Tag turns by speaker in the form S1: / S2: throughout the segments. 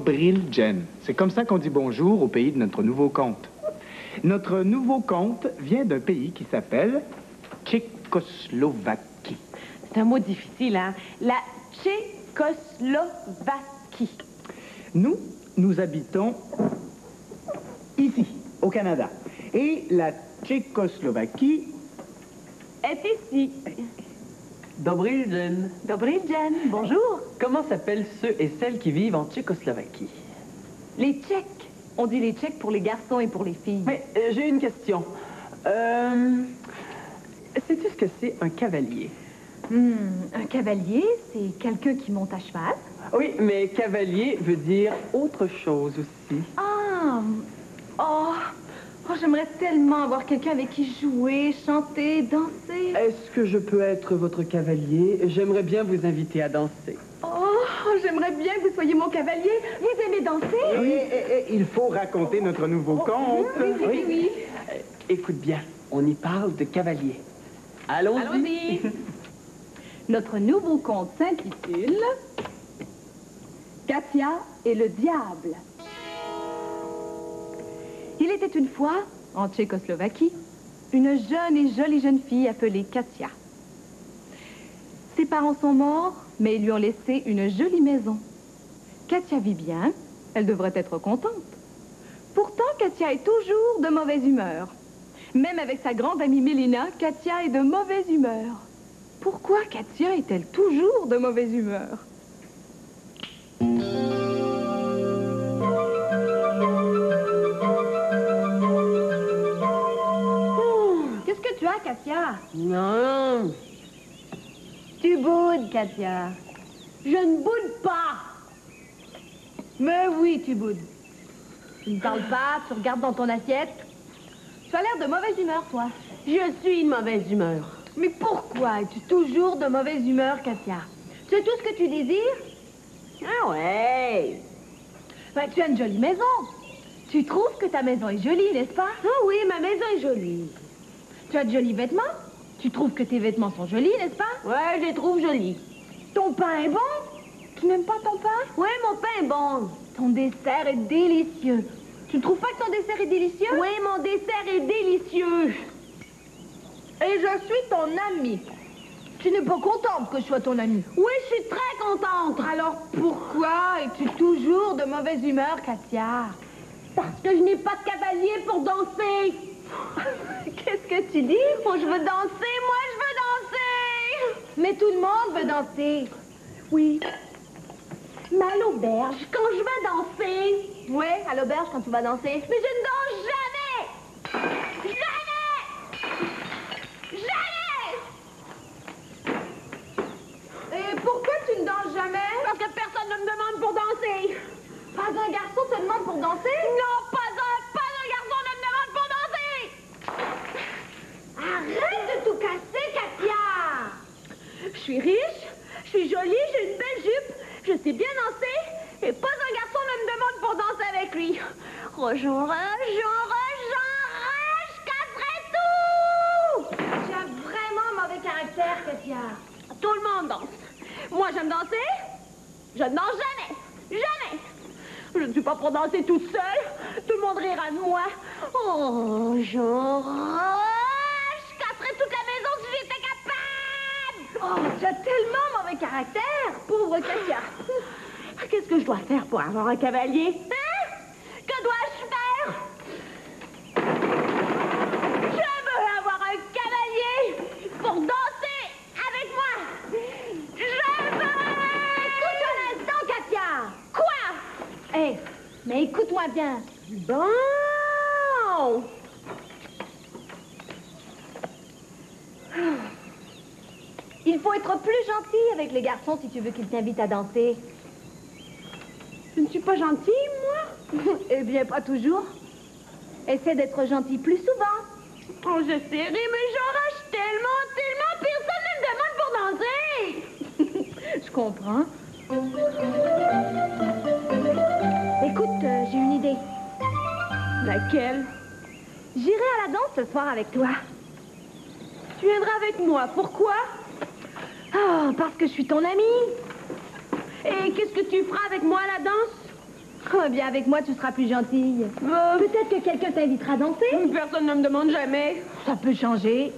S1: Dobriljen. C'est comme ça qu'on dit bonjour au pays de notre nouveau comte. Notre nouveau comte vient d'un pays qui s'appelle Tchécoslovaquie.
S2: C'est un mot difficile, hein? La Tchécoslovaquie.
S1: Nous habitons ici, au Canada. Et la Tchécoslovaquie
S2: est ici.
S3: Dobriljen.
S2: Dobriljen, bonjour.
S3: Comment s'appellent ceux et celles qui vivent en Tchécoslovaquie?
S2: Les Tchèques. On dit les Tchèques pour les garçons et pour les filles.
S3: Mais j'ai une question. Sais-tu ce que c'est un cavalier?
S2: Un cavalier, c'est quelqu'un qui monte à cheval.
S3: Oui, mais cavalier veut dire autre chose aussi.
S2: Ah! Oh, j'aimerais tellement avoir quelqu'un avec qui jouer, chanter, danser.
S3: Est-ce que je peux être votre cavalier? J'aimerais bien vous inviter à danser.
S2: Oh, j'aimerais bien que vous soyez mon cavalier. Vous aimez danser?
S1: Oui, il faut raconter notre nouveau conte.
S2: Oui.
S3: Écoute bien, on y parle de cavalier. Allons-y.
S2: Allons-y. Notre nouveau conte s'intitule Katia et le diable. Il était une fois, en Tchécoslovaquie, une jeune et jolie jeune fille appelée Katia. Ses parents sont morts, mais ils lui ont laissé une jolie maison. Katia vit bien, elle devrait être contente. Pourtant, Katia est toujours de mauvaise humeur. Même avec sa grande amie Mélina, Katia est de mauvaise humeur. Pourquoi Katia est-elle toujours de mauvaise humeur? Qu'est-ce que tu as, Katia?
S4: Non.
S2: Tu boudes, Katia.
S4: Je ne boude pas.
S2: Mais oui, tu boudes. Tu ne parles pas, tu regardes dans ton assiette. Tu as l'air de mauvaise humeur, toi.
S4: Je suis de mauvaise humeur.
S2: Mais pourquoi es-tu toujours de mauvaise humeur, Katia? Tu as tout ce que tu désires?
S4: Ah ouais.
S2: Ben, tu as une jolie maison. Tu trouves que ta maison est jolie, n'est-ce pas?
S4: Ah oui, ma maison est jolie.
S2: Tu as de jolis vêtements. Tu trouves que tes vêtements sont jolis, n'est-ce pas?
S4: Ouais, je les trouve jolis.
S2: Ton pain est bon. Tu n'aimes pas ton pain?
S4: Ouais, mon pain est bon.
S2: Ton dessert est délicieux. Tu ne trouves pas que ton dessert est délicieux?
S4: Oui, mon dessert est délicieux.
S2: Et je suis ton amie. Tu n'es pas contente que je sois ton amie?
S4: Oui, je suis très contente.
S2: Alors pourquoi es-tu toujours de mauvaise humeur, Katia?
S4: Parce que je n'ai pas de cavalier pour danser.
S2: Qu'est-ce que tu dis?
S4: Oh, je veux danser, moi, je veux danser.
S2: Mais tout le monde veut danser.
S4: Oui. Mais à l'auberge, quand je vais danser...
S2: Oui, à l'auberge quand tu vas danser.
S4: Mais je ne danse jamais. Jamais.
S2: Et pourquoi tu ne danses jamais?
S4: Parce que personne ne me demande pour danser.
S2: Pas un garçon te demande pour danser?
S4: Non, pas un garçon ne me demande pour danser. Arrête de tout casser, Katia. Je suis riche, je suis jolie, j'ai une belle jupe, je sais bien danser, et pas un garçon ne me demande pour danser avec lui. Oh, je casserai tout.
S2: Tu as vraiment mauvais caractère, Katia.
S4: Tout le monde danse. Moi, j'aime danser. Je ne danse jamais. Jamais. Je ne suis pas pour danser toute seule. Tout le monde rira de moi. Oh, je casserais toute la maison si j'étais capable.
S2: Oh, tu as tellement mauvais caractère, pauvre Katia.
S4: Qu'est-ce que je dois faire pour avoir un cavalier? Hein? Que dois-je faire? Je veux avoir un cavalier pour danser avec moi. Je veux...
S2: Écoute un instant, Katia.
S4: Quoi?
S2: Hé, mais écoute-moi bien.
S4: Bon.
S2: Il faut être plus gentil avec les garçons si tu veux qu'ils t'invitent à danser.
S4: Je ne suis pas gentille, moi?
S2: Eh bien, pas toujours. Essaie d'être gentil plus souvent.
S4: Oh, j'essaierai, mais j'enrage tellement, personne ne me demande pour danser.
S2: Je comprends. Écoute, j'ai une idée.
S4: Laquelle?
S2: J'irai à la danse ce soir avec toi.
S4: Tu viendras avec moi, pourquoi?
S2: Oh, parce que je suis ton amie.
S4: Et qu'est-ce que tu feras avec moi à la danse?
S2: Oh, bien, avec moi, tu seras plus gentille.
S4: Peut-être que quelqu'un t'invitera à danser.
S2: Personne ne me demande jamais. Ça peut changer.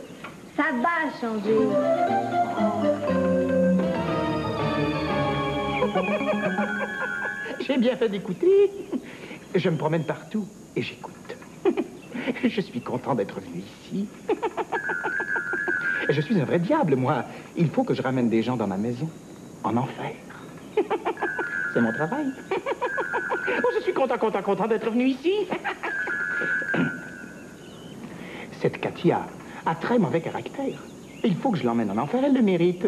S4: Ça va changer.
S1: J'ai bien fait d'écouter. Je me promène partout et j'écoute. Je suis content d'être venu ici. Je suis un vrai diable, moi. Il faut que je ramène des gens dans ma maison, en enfer. C'est mon travail. Oh, je suis content d'être venu ici. Cette Katia a très mauvais caractère. Il faut que je l'emmène en enfer, elle le mérite.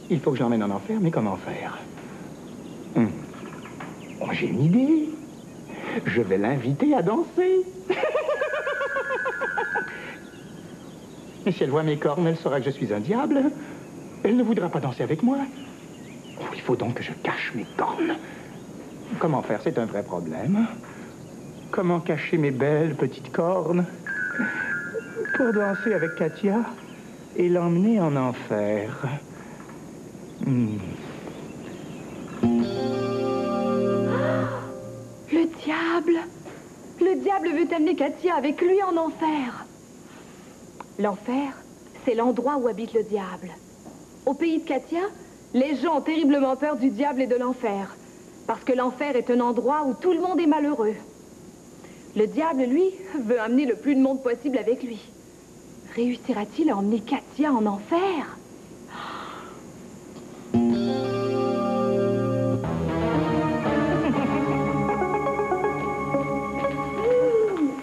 S1: Il faut que je l'emmène en enfer, mais comment faire? Oh, j'ai une idée. Je vais l'inviter à danser. Mais si elle voit mes cornes, elle saura que je suis un diable. Elle ne voudra pas danser avec moi. Oh, il faut donc que je cache mes cornes. Comment faire? C'est un vrai problème. Comment cacher mes belles petites cornes pour danser avec Katia et l'emmener en enfer?
S2: Le diable! Le diable veut amener Katia avec lui en enfer. L'enfer, c'est l'endroit où habite le diable. Au pays de Katia, les gens ont terriblement peur du diable et de l'enfer. Parce que l'enfer est un endroit où tout le monde est malheureux. Le diable, lui, veut amener le plus de monde possible avec lui. Réussira-t-il à emmener Katia en enfer?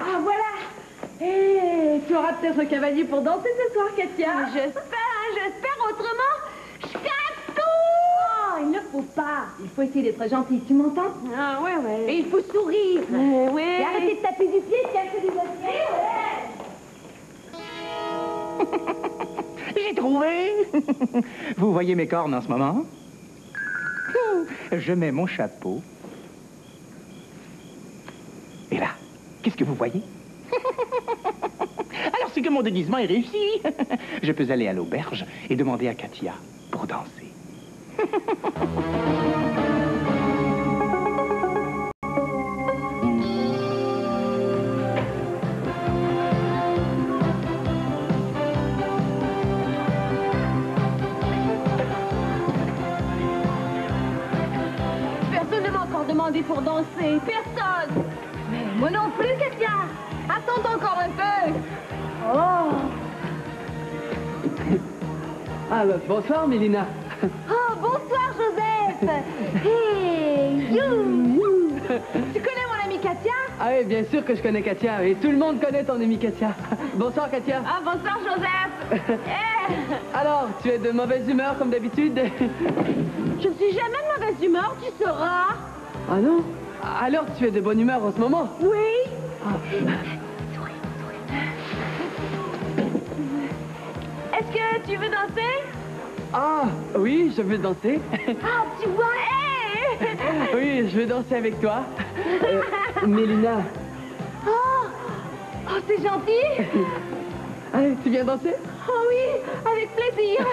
S4: Ah, voilà.
S2: Et tu auras peut-être un cavalier pour danser ce soir, Katia.
S4: J'espère. Autrement, je casse tout.
S2: Oh, il ne faut pas. Il faut essayer d'être gentil, tu m'entends?
S4: Ah, ouais.
S2: Et il faut sourire.
S4: Oui.
S2: Et arrêter de taper du pied, tiens, c'est des
S1: J'ai trouvé. Vous voyez mes cornes en ce moment? Je mets mon chapeau. Et là, qu'est-ce que vous voyez? Alors, c'est que mon déguisement est réussi. Je peux aller à l'auberge et demander à Katia pour danser.
S4: Personne ne m'a encore demandé pour danser. Personne.
S2: Mais moi non plus, Katia. Attends encore un peu.
S3: Ah, bah, bonsoir, Mélina.
S4: Oh, bonsoir, Joseph. Hey, you.
S2: Tu connais mon amie Katia?
S3: Ah oui, bien sûr que je connais Katia. Et tout le monde connaît ton amie Katia. Bonsoir, Katia.
S4: Ah, bonsoir, Joseph.
S3: Alors, tu es de mauvaise humeur comme d'habitude?
S4: Je suis jamais de mauvaise humeur, tu sauras.
S3: Ah non? Alors, tu es de bonne humeur en ce moment?
S4: Oui. Est-ce que tu veux danser?
S3: Ah, oui, je veux danser.
S4: Ah, tu vois, hey.
S3: Oui, je veux danser avec toi. Mélina.
S4: Oh, c'est gentil.
S3: Allez, tu viens danser?
S4: Oh oui, avec plaisir.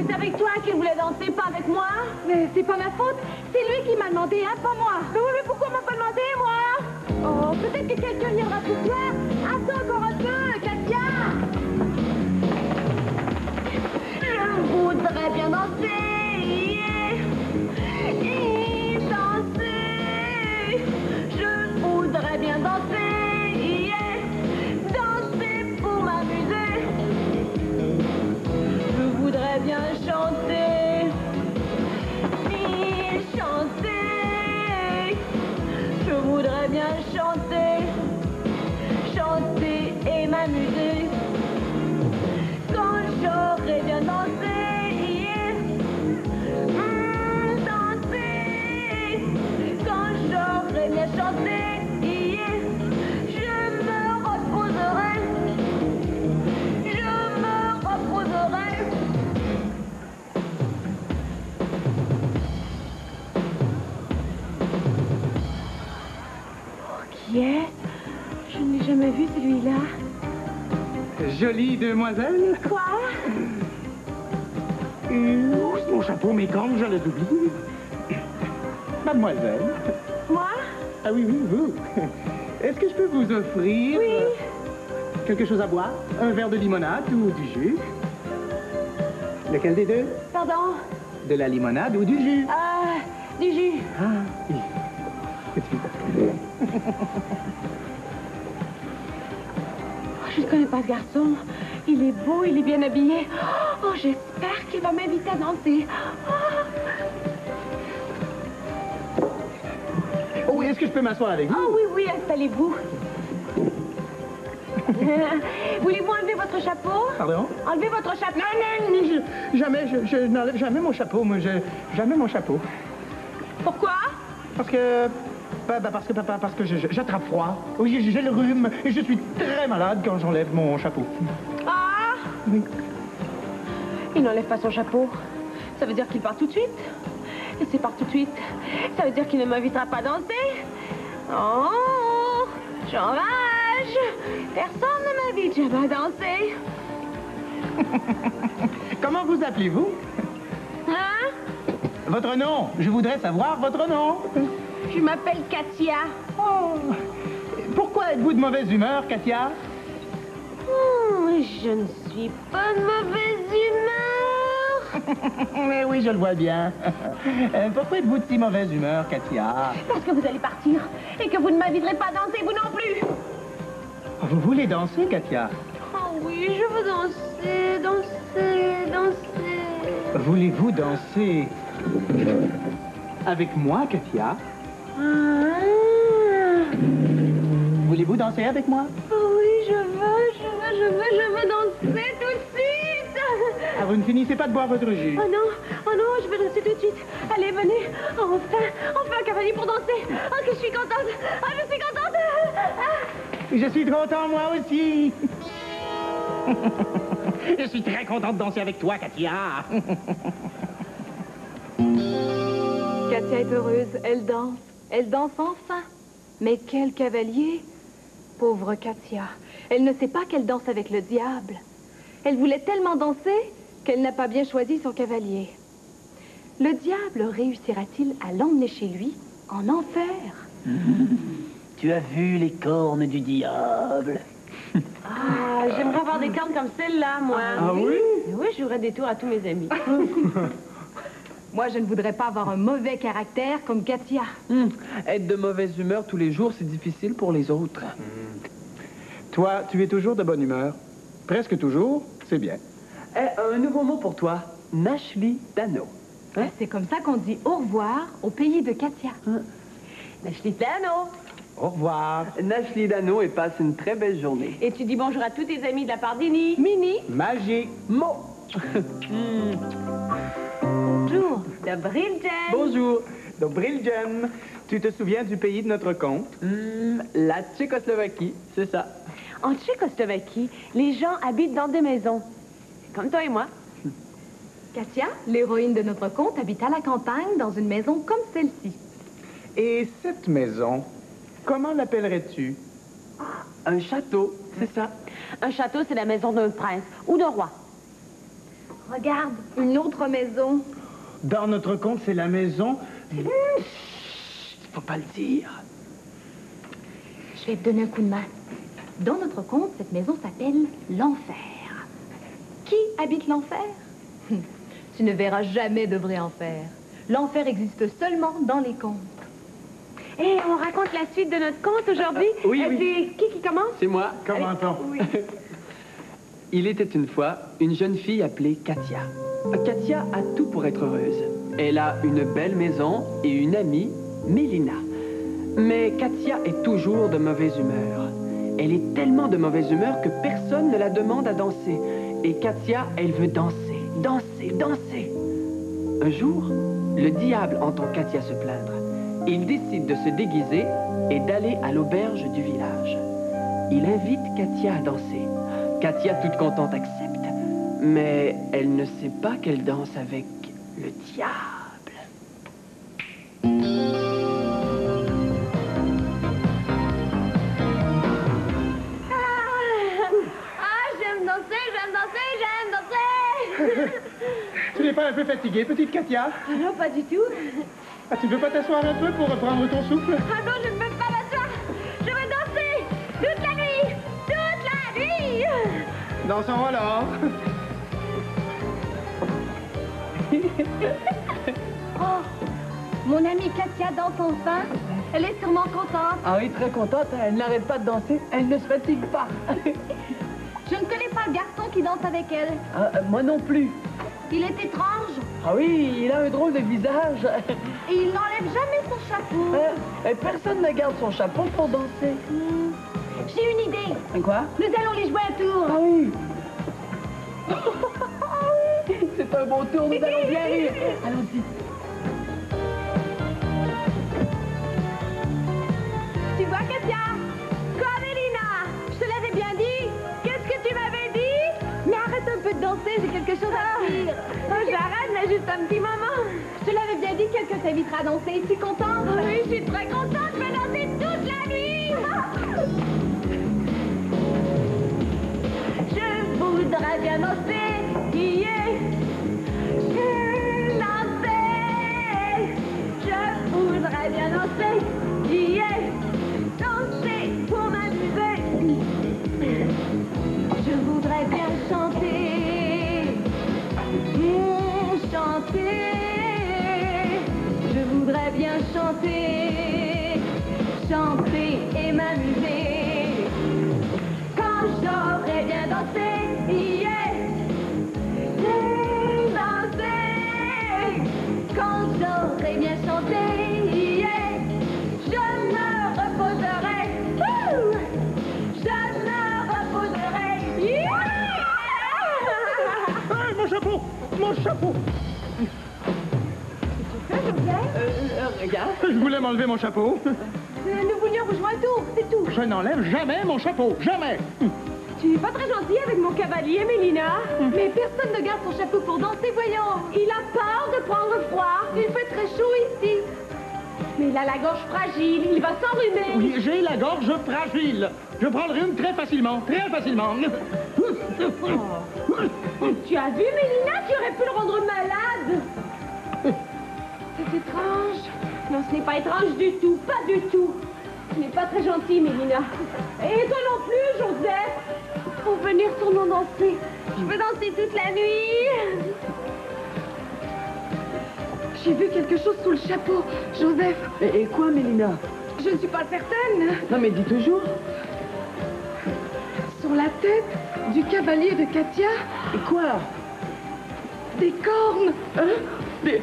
S4: C'est avec toi qu'il voulait danser, pas avec moi.
S2: Mais c'est pas ma faute. C'est lui qui m'a demandé, hein, pas moi.
S4: Mais oui, mais pourquoi m'a pas demandé, moi?
S2: Oh, peut-être que quelqu'un viendra ce soir. Attends encore un peu, Katia.
S4: Je voudrais bien danser. Danser. Je voudrais bien danser. Danser pour m'amuser. Je voudrais bien chanter. Chanter. Je voudrais bien chanter. Chanter et m'amuser. Quand j'aurai bien dansé, danser. Quand j'aurai bien chanté, je me reposerai. Je me reposerai.
S2: Qui est? Je ne l'ai jamais vu, celui-là.
S1: Jolie demoiselle.
S4: Quoi?
S1: Mon chapeau, mes cornes, je les oublie. Mademoiselle.
S4: Moi?
S1: Ah oui, oui, vous. Est-ce que je peux vous offrir quelque chose à boire? Un verre de limonade ou du jus? Lequel des deux?
S4: Pardon?
S1: De la limonade ou du jus?
S4: Du jus.
S1: Ah, oui. Tout de suite.
S4: Je ne connais pas ce garçon. Il est beau, il est bien habillé. Oh, j'espère qu'il va m'inviter à danser.
S1: Oh, est-ce que je peux m'asseoir avec vous?
S4: Oh oui, oui, installez-vous. Voulez-vous enlever votre chapeau?
S1: Pardon?
S4: Enlevez votre chapeau.
S1: Non, je n'enlève jamais mon chapeau, moi, jamais mon chapeau.
S4: Pourquoi?
S1: Parce que j'attrape froid. Oui, j'ai le rhume et je suis très malade quand j'enlève mon chapeau.
S4: Ah!
S1: Oui.
S4: Il n'enlève pas son chapeau. Ça veut dire qu'il part tout de suite. Et s'il part tout de suite, ça veut dire qu'il ne m'invitera pas à danser. Oh! J'enrage! Personne ne m'invite jamais à danser.
S1: Comment vous appelez-vous?
S4: Hein?
S1: Votre nom? Je voudrais savoir votre nom.
S4: Je m'appelle Katia.
S1: Oh. Pourquoi êtes-vous de mauvaise humeur, Katia?
S4: Je ne suis pas de mauvaise humeur.
S1: Mais oui, je le vois bien. Pourquoi êtes-vous de si mauvaise humeur, Katia?
S4: Parce que vous allez partir et que vous ne m'inviterez pas à danser, vous non plus.
S1: Vous voulez danser, Katia?
S4: Oh oui, je veux danser, danser, danser.
S1: Voulez-vous danser avec moi, Katia? Voulez-vous danser avec moi?
S4: Oh oui, je veux danser tout de suite.
S1: Ah, vous ne finissez pas de boire votre jus.
S4: Oh non, je veux danser tout de suite. Allez, venez. Enfin un cavalier pour danser. Oh, que je suis contente. Ah, je suis contente.
S1: Je suis content, moi aussi. Je suis très contente de danser avec toi, Katia.
S2: Katia est heureuse, elle danse enfin. Mais quel cavalier! Pauvre Katia, elle ne sait pas qu'elle danse avec le diable. Elle voulait tellement danser qu'elle n'a pas bien choisi son cavalier. Le diable réussira-t-il à l'emmener chez lui en enfer?
S5: Tu as vu les cornes du diable?
S4: Ah, j'aimerais avoir des cornes comme celle-là, moi.
S1: Ah oui?
S4: Oui, je jouerais des tours à tous mes amis.
S2: Moi, je ne voudrais pas avoir un mauvais caractère comme Katia.
S3: Être de mauvaise humeur tous les jours, c'est difficile pour les autres.
S1: Toi, tu es toujours de bonne humeur. Presque toujours, c'est bien.
S3: Un nouveau mot pour toi. Nashli Dano. Hein?
S2: C'est comme ça qu'on dit au revoir au pays de Katia.
S4: Nashli Dano.
S1: Au revoir.
S3: Nashli Dano et passe une très belle journée.
S4: Et tu dis bonjour à tous tes amis de la part d'Ini. Mini.
S1: Magique.
S3: Mot.
S4: Bonjour. De Briljen.
S3: Bonjour.
S1: Donc, Briljen, tu te souviens du pays de notre conte?
S3: La Tchécoslovaquie, c'est ça.
S4: En Tchécoslovaquie, les gens habitent dans des maisons. Comme toi et moi.
S2: Katia, l'héroïne de notre conte, habite à la campagne dans une maison comme celle-ci.
S1: Et cette maison, comment l'appellerais-tu?
S3: Un château, c'est ça.
S4: Un château, c'est la maison d'un prince ou d'un roi.
S2: Regarde, une autre maison.
S1: Dans notre conte, c'est la maison...
S3: Faut pas le dire.
S2: Je vais te donner un coup de main. Dans notre conte, cette maison s'appelle l'enfer. Qui habite l'enfer? Tu ne verras jamais de vrai enfer. L'enfer existe seulement dans les contes.
S4: Et on raconte la suite de notre conte aujourd'hui.
S3: Oui.
S4: C'est qui commence?
S3: C'est moi.
S1: Comment-on?
S4: Oui.
S3: Il était une fois une jeune fille appelée Katia. Katia a tout pour être heureuse. Elle a une belle maison et une amie, Mélina. Mais Katia est toujours de mauvaise humeur. Elle est tellement de mauvaise humeur que personne ne la demande à danser. Et Katia, elle veut danser, danser, danser. Un jour, le diable entend Katia se plaindre. Il décide de se déguiser et d'aller à l'auberge du village. Il invite Katia à danser. Katia, toute contente, accepte. Mais elle ne sait pas qu'elle danse avec le diable.
S4: J'aime danser, j'aime danser, j'aime danser.
S1: Tu n'es pas un peu fatiguée, petite Katia?
S4: Non, pas du tout.
S1: Ah, tu veux pas t'asseoir un peu pour reprendre ton souffle?
S4: Ah non, je ne veux pas m'asseoir. Je veux danser toute la nuit. Toute la nuit.
S1: Dansons alors.
S2: Oh, mon amie Katia danse enfin. Elle est sûrement contente.
S3: Ah oui, très contente. Elle n'arrête pas de danser. Elle ne se fatigue pas.
S2: Je ne connais pas le garçon qui danse avec elle.
S3: Moi non plus.
S2: Il est étrange
S3: Ah oui, il a un drôle de visage.
S2: et il n'enlève jamais son chapeau.
S3: Et personne ne garde son chapeau pour danser.
S2: J'ai une idée.
S3: Quoi?
S2: Nous allons les jouer un tour.
S3: Ah oui. C'est un bon tour, nous allons bien rire. Allons-y.
S4: Tu vois, Katia? Quoi, Mélina? Je te l'avais bien dit. Qu'est-ce que tu m'avais dit?
S2: Mais arrête un peu de danser, j'ai quelque chose à dire.
S4: J'arrête, mais juste un petit moment.
S2: Je te l'avais bien dit, quelqu'un t'invitera à danser. Es-tu contente?
S4: Oui, je suis très contente. Je vais danser toute la nuit. Je voudrais bien danser. Je voudrais bien danser. Danser pour m'amuser. Je voudrais bien chanter. Chanter. Je voudrais bien chanter. Chanter et m'amuser. Quand j'aurai bien dansé, danser. Quand j'aurai bien chanté, je me reposerai. Je me reposerai.
S1: Ah, mon chapeau! Mon chapeau!
S3: Regarde.
S1: Je voulais m'enlever mon chapeau.
S2: Nous voulions rejoindre un tour, c'est tout.
S1: Je n'enlève jamais mon chapeau. Jamais!
S4: Tu n'es pas très gentil avec mon cavalier, Mélina.
S2: Mais personne ne garde son chapeau pour danser, voyons.
S4: Il a peur de prendre froid.
S2: Il fait très chaud ici.
S4: Mais il a la gorge fragile. Il va s'enrhumer.
S1: Oui, j'ai la gorge fragile. Je prends le rhume très facilement. Très facilement.
S4: Tu as vu, Mélina? Tu aurais pu le rendre malade. C'est étrange. Non, ce n'est pas étrange du tout. Pas du tout. Tu n'es pas très gentil, Mélina. Et toi non plus, Joseph. Faut venir sur nous danser. Je veux danser toute la nuit.
S2: J'ai vu quelque chose sous le chapeau, Joseph.
S3: Et quoi, Mélina?
S2: Je ne suis pas certaine.
S3: Non, mais dis toujours.
S2: Sur la tête du cavalier de Katia,
S3: Et quoi?
S2: des cornes.
S3: Hein? Des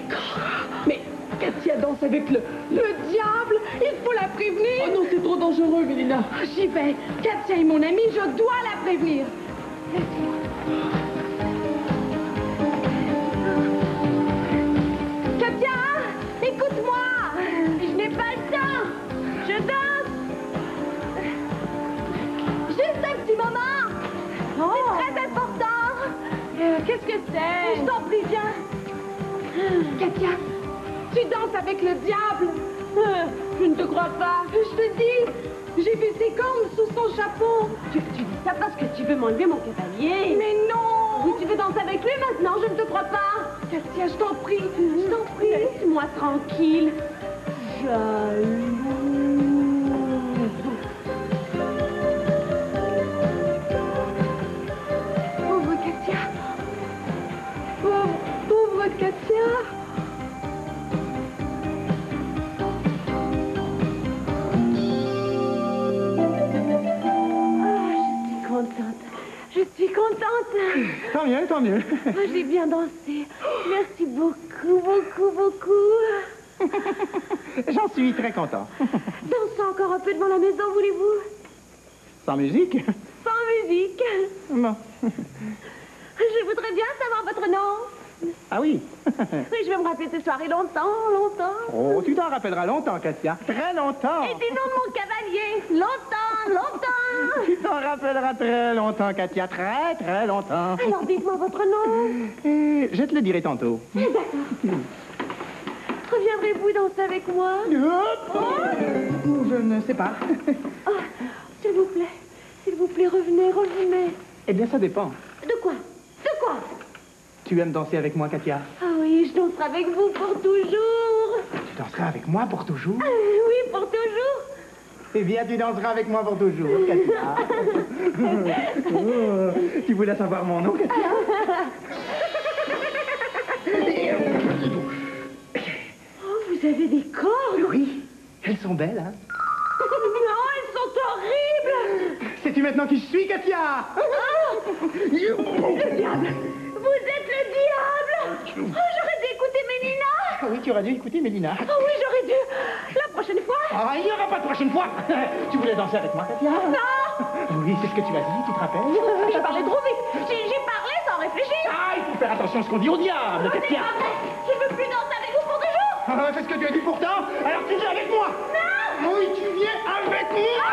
S3: corps. Mais Katia danse avec le...
S2: Le diable, il faut la prévenir.
S3: Oh non, c'est trop dangereux, Mélina.
S2: J'y vais. Katia est mon amie, je dois la prévenir.
S4: Katia, écoute-moi. Je n'ai pas le temps. Je danse. Juste un petit moment. C'est très important.
S2: Qu'est-ce que c'est?
S4: Je t'en prie, viens.
S2: Katia, tu danses avec le diable.
S4: Je ne te crois pas.
S2: Je te dis, j'ai vu ses cornes sous son chapeau.
S4: Tu dis ça parce que tu veux m'enlever mon cavalier.
S2: Mais non.
S4: Oui, tu veux danser avec lui maintenant, je ne te crois pas.
S2: Katia, je t'en prie, je t'en prie.
S4: Laisse-moi tranquille. Jalouse.
S2: Pauvre Katia. Pauvre Katia.
S4: Je suis contente.
S1: Tant mieux, tant mieux.
S4: Ah, j'ai bien dansé. Merci beaucoup, beaucoup, beaucoup.
S1: J'en suis très content.
S4: Dansons encore un peu devant la maison, voulez-vous?
S1: Sans musique?
S4: Sans musique.
S1: Non.
S4: Je voudrais bien savoir votre nom.
S1: Ah oui?
S4: Oui, je vais me rappeler ces soirées longtemps, longtemps.
S1: Oh, tu t'en rappelleras longtemps, Katia. Très longtemps.
S4: Et du nom de mon cavalier. Longtemps, longtemps.
S1: Tu t'en rappelleras très longtemps, Katia. Très, très longtemps.
S4: Alors, dites-moi votre nom.
S1: Et je te le dirai tantôt.
S4: D'accord. Reviendrez-vous danser avec moi?
S1: Je ne sais pas.
S4: Oh, s'il vous plaît, revenez,
S1: Eh bien, ça dépend.
S4: De quoi? De quoi?
S1: Tu aimes danser avec moi, Katia?
S4: Ah oui, je danserai avec vous pour toujours.
S1: Tu danseras avec moi pour toujours?
S4: Oui, pour toujours.
S1: Eh bien, tu danseras avec moi pour toujours, Katia. Oh, tu voulais savoir mon nom, Katia?
S4: Oh, vous avez des cornes?
S1: Oui, elles sont belles, hein?
S4: Non, elles sont horribles.
S1: Sais-tu maintenant qui je suis, Katia?
S4: Le diable. Vous êtes le diable. Oh, j'aurais dû écouter Mélina.
S1: Ah oui, tu aurais dû écouter Mélina.
S4: Oh oui, j'aurais dû. La prochaine fois.
S1: Ah, il n'y aura pas de prochaine fois. Tu voulais danser avec moi, Katia?
S4: Non.
S1: Oui, c'est ce que tu m'as dit, tu te rappelles?
S4: J'ai parlé trop vite. J'ai parlé sans réfléchir.
S1: Ah, il faut faire attention à ce qu'on dit au diable,
S4: C'est
S1: Katia.
S4: pas vrai. Je veux plus danser avec vous pour toujours.
S1: Ah, c'est ce que tu as dit pourtant. Alors tu viens avec moi.
S4: Non.
S1: Oui, tu viens avec moi.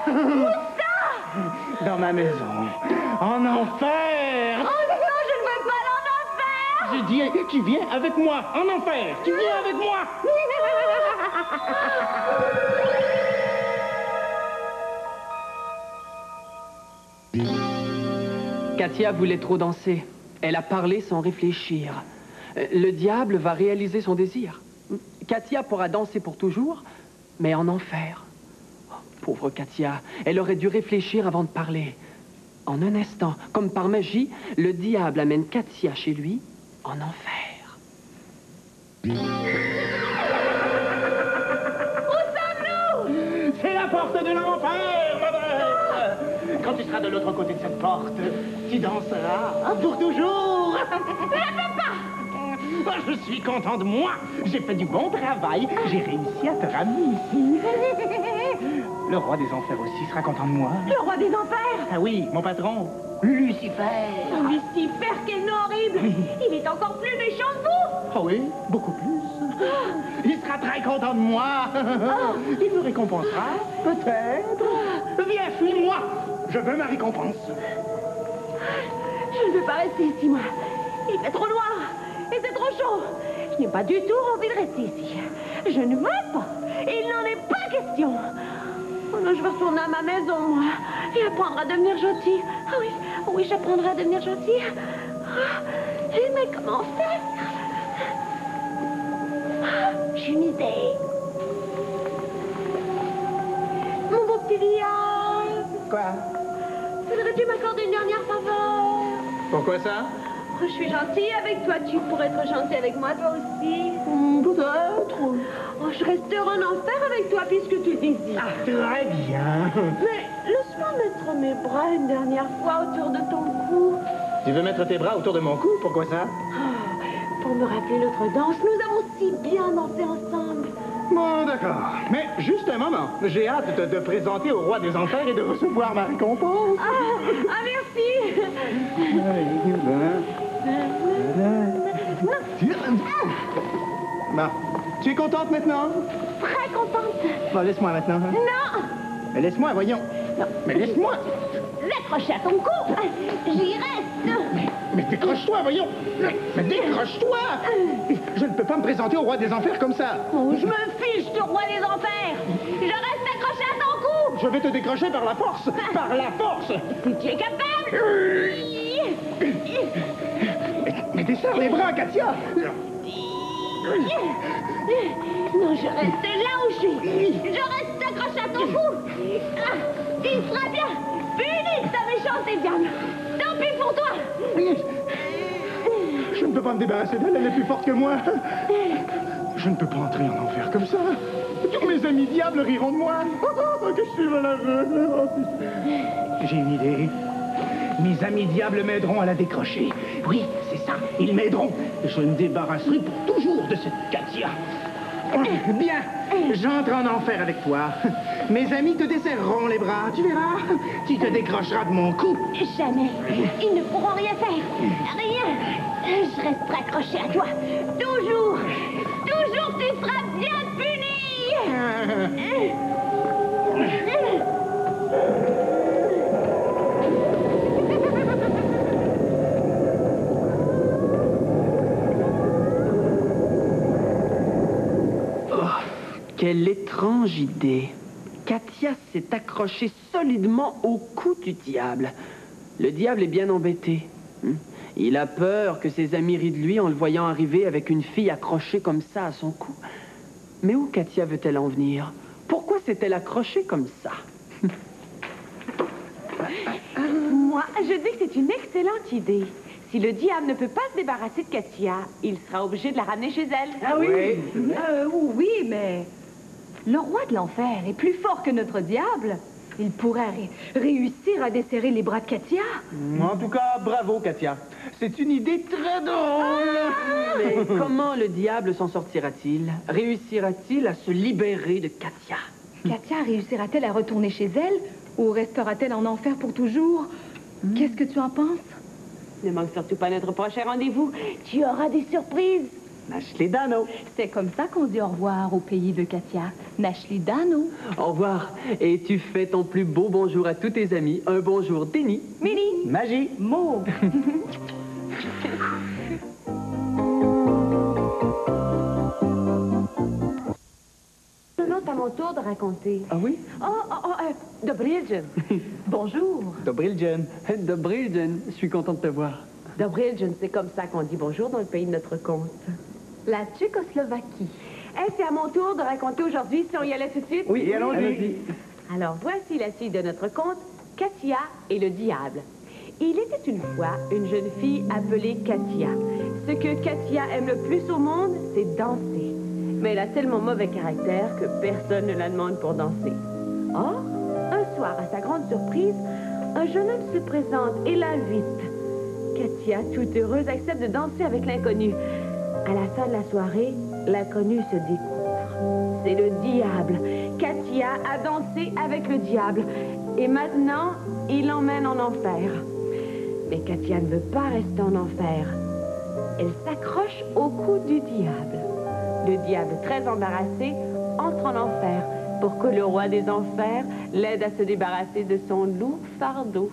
S4: Où ça?
S1: Dans ma maison. En enfer.
S4: Oh non, je ne veux pas l'en enfer.
S1: J'ai dit, tu viens avec moi. En enfer. Tu viens avec moi.
S3: Katia voulait trop danser. Elle a parlé sans réfléchir. Le diable va réaliser son désir. Katia pourra danser pour toujours, mais en enfer. Oh, pauvre Katia, elle aurait dû réfléchir avant de parler. En un instant, comme par magie, le diable amène Katia chez lui en enfer.
S4: Où sommes-nous?
S1: C'est la porte de l'enfer, ma belle. Quand tu seras de l'autre côté de cette porte, tu danseras pour toujours.
S4: Je ne peux pas.
S1: Oh, je suis content de moi. J'ai fait du bon travail. J'ai réussi à te ramener ici. Le roi des enfers aussi sera content de moi.
S4: Le roi des enfers.
S1: Ah oui, mon patron, Lucifer.
S4: Oh, Lucifer, quel nom horrible. Il est encore plus méchant que vous.
S1: Ah oui, beaucoup plus. Il sera très content de moi. Il me récompensera, peut-être. Viens, suis-moi. Je veux ma récompense.
S4: Je ne veux pas rester ici, moi. Il fait trop noir. Et c'est trop chaud. Je n'ai pas du tout envie de rester ici. Je ne veux pas. Il n'en est pas question. Oh non, je veux retourner à ma maison, moi. Et apprendre à devenir gentille. Ah oui, oui, j'apprendrai à devenir gentille. Mais comment faire? J'ai une idée. Mon beau petit diable.
S1: Quoi?
S4: Voudrais-tu m'accorder une dernière faveur?
S1: Pourquoi ça?
S4: Oh, je suis gentille avec toi. Tu pourrais être gentil avec moi, toi aussi.
S1: Peut-être.
S4: Oh, je resterai en enfer avec toi puisque tu le désires.
S1: Ah, très bien.
S4: Mais laisse-moi mettre mes bras une dernière fois autour de ton cou.
S1: Tu veux mettre tes bras autour de mon cou? Pourquoi ça?
S4: Pour me rappeler notre danse, nous avons si bien dansé ensemble.
S1: Bon, d'accord. Mais juste un moment. J'ai hâte de te présenter au roi des enfers et de recevoir ma récompense.
S4: Merci.
S1: Bon. Tu es contente maintenant?
S4: Très contente.
S1: Bon, laisse-moi maintenant.
S4: Non.
S1: Mais laisse-moi, voyons.
S4: Non.
S1: Mais laisse-moi.
S4: L'accrocher à ton cou. J'y reste.
S1: Mais décroche-toi, voyons. Mais décroche-toi. Je ne peux pas me présenter au roi des enfers comme ça.
S4: Oh, je me fiche du roi des enfers. Je reste accroché à ton cou.
S1: Je vais te décrocher par la force. Par la force.
S4: Si tu es capable.
S1: Mais desserre les bras, Katia.
S4: Non, je reste là où je suis. Je reste accroché à ton cou. Il sera bien puni de ta méchanceté, diable. Tant pis pour toi.
S1: Je ne peux pas me débarrasser d'elle, elle est plus forte que moi. Je ne peux pas entrer en enfer comme ça. Tous mes amis diables riront de moi. Oh, que je suis malheureux. J'ai une idée. Mes amis diables m'aideront à la décrocher. Oui, c'est ça, ils m'aideront. Je me débarrasserai pour toujours de cette Katia. Bien, j'entre en enfer avec toi. Mes amis te desserreront les bras, tu verras. Tu te décrocheras de mon cou.
S4: Jamais. Ils ne pourront rien faire. Rien. Je resterai accroché à toi. Toujours. Toujours, tu seras bien puni.
S3: Quelle étrange idée. Katia s'est accrochée solidement au cou du diable. Le diable est bien embêté. Il a peur que ses amis rient de lui en le voyant arriver avec une fille accrochée comme ça à son cou. Mais où Katia veut-elle en venir? Pourquoi s'est-elle accrochée comme ça?
S6: Moi, je dis que c'est une excellente idée. Si le diable ne peut pas se débarrasser de Katia, il sera obligé de la ramener chez elle.
S3: Ah oui?
S2: Oui, mais le roi de l'enfer est plus fort que notre diable. Il pourrait réussir à desserrer les bras de Katia.
S1: En tout cas, bravo, Katia. C'est une idée très drôle.
S3: Mais comment le diable s'en sortira-t-il? Réussira-t-il à se libérer de Katia?
S2: Katia réussira-t-elle à retourner chez elle ou restera-t-elle en enfer pour toujours? Qu'est-ce que tu en penses?
S6: Ne manque surtout pas notre prochain rendez-vous. Tu auras des surprises.
S1: Nashley Dano.
S2: C'est comme ça qu'on dit au revoir au pays de Katia. Nashley Dano.
S3: Au revoir. Et tu fais ton plus beau bonjour à tous tes amis. Un bonjour Déni.
S2: Mini.
S1: Magie.
S2: Mo.
S6: Maintenant, c'est à mon tour de raconter.
S3: Ah oui?
S6: Dobriljen.
S2: Bonjour.
S1: Dobriljen.
S3: Dobriljen, je suis content de te voir.
S6: Dobriljen, c'est comme ça qu'on dit bonjour dans le pays de notre conte.
S2: La Tchécoslovaquie.
S6: C'est à mon tour de raconter aujourd'hui, si on y allait tout de suite.
S1: Oui, allons-y.
S6: Alors, voici la suite de notre conte, Katia et le diable. Il était une fois une jeune fille appelée Katia. Ce que Katia aime le plus au monde, c'est danser. Mais elle a tellement mauvais caractère que personne ne la demande pour danser. Or, un soir, à sa grande surprise, un jeune homme se présente et l'invite. Katia, toute heureuse, accepte de danser avec l'inconnu. À la fin de la soirée, l'inconnu se découvre. C'est le diable. Katia a dansé avec le diable. Et maintenant, il l'emmène en enfer. Mais Katia ne veut pas rester en enfer. Elle s'accroche au cou du diable. Le diable, très embarrassé, entre en enfer pour que le roi des enfers l'aide à se débarrasser de son lourd fardeau.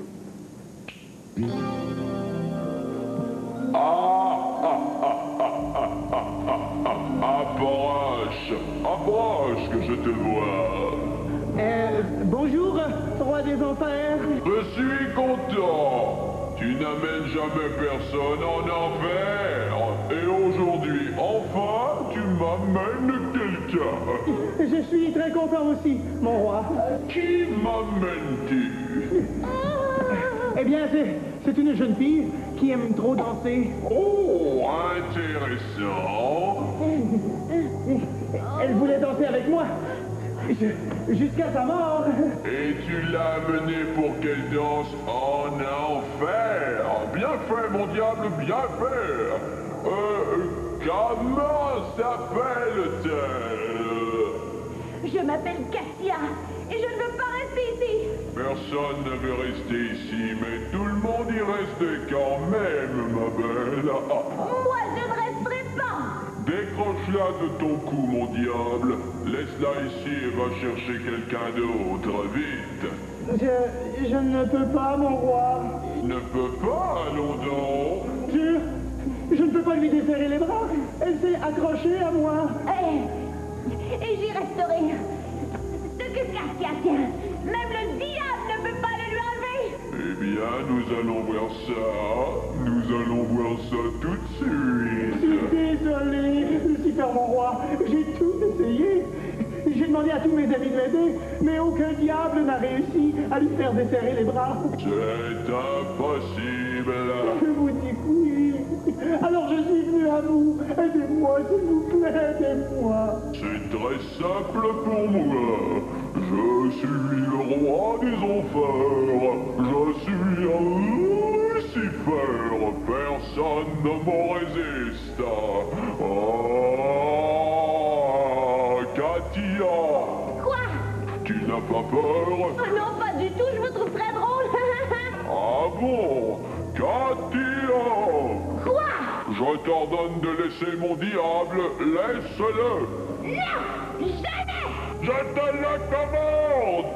S7: Approche, que je te vois.
S1: Bonjour, roi des enfers.
S7: Je suis content. Tu n'amènes jamais personne en enfer. Et aujourd'hui, enfin, tu m'amènes quelqu'un.
S1: Je suis très content aussi, mon roi.
S7: Qui m'amènes-tu?
S1: Eh bien, c'est une jeune fille qui aime trop danser.
S7: Oh, intéressant.
S1: Elle voulait danser avec moi. Jusqu'à sa mort.
S7: Et tu l'as amenée pour qu'elle danse en enfer. Bien fait, mon diable, bien fait. Comment s'appelle-t-elle?
S4: Je m'appelle Katia et je ne veux pas rester ici.
S7: Personne ne veut rester ici, mais tout le monde y reste quand même, ma belle.
S4: Moi, je ne resterai pas.
S7: Décroche-la de ton cou, mon diable. Laisse-la ici et va chercher quelqu'un d'autre, vite.
S1: Je ne peux pas, mon roi.
S7: Ne peux pas, allons donc.
S1: Je ne peux pas lui desserrer les bras. Elle s'est accrochée à moi.
S4: Et j'y resterai. Ce que Katia tient, même le diable ne peut pas le lui enlever.
S7: Eh bien, nous allons voir ça. Nous allons voir ça tout de
S1: Je
S7: suite.
S1: suis désolé, Lucifer, mon roi. J'ai tout essayé. J'ai demandé à tous mes amis de m'aider, mais aucun diable n'a réussi à lui faire desserrer les bras.
S7: C'est impossible.
S1: Je vous dis que oui. Alors je suis venu à vous. Aidez-moi, s'il vous plaît, aidez-moi.
S7: C'est très simple pour moi. Je suis le roi des enfers. Je suis un Lucifer. Personne ne m'en résiste. Katia,
S4: Quoi?
S7: tu n'as pas peur?
S4: Oh non, pas du tout, je me trouve très drôle.
S7: Ah bon? Katia!
S4: Quoi?
S7: Je t'ordonne de laisser mon diable. Laisse-le.
S4: Non, jamais.
S7: Je te le commande.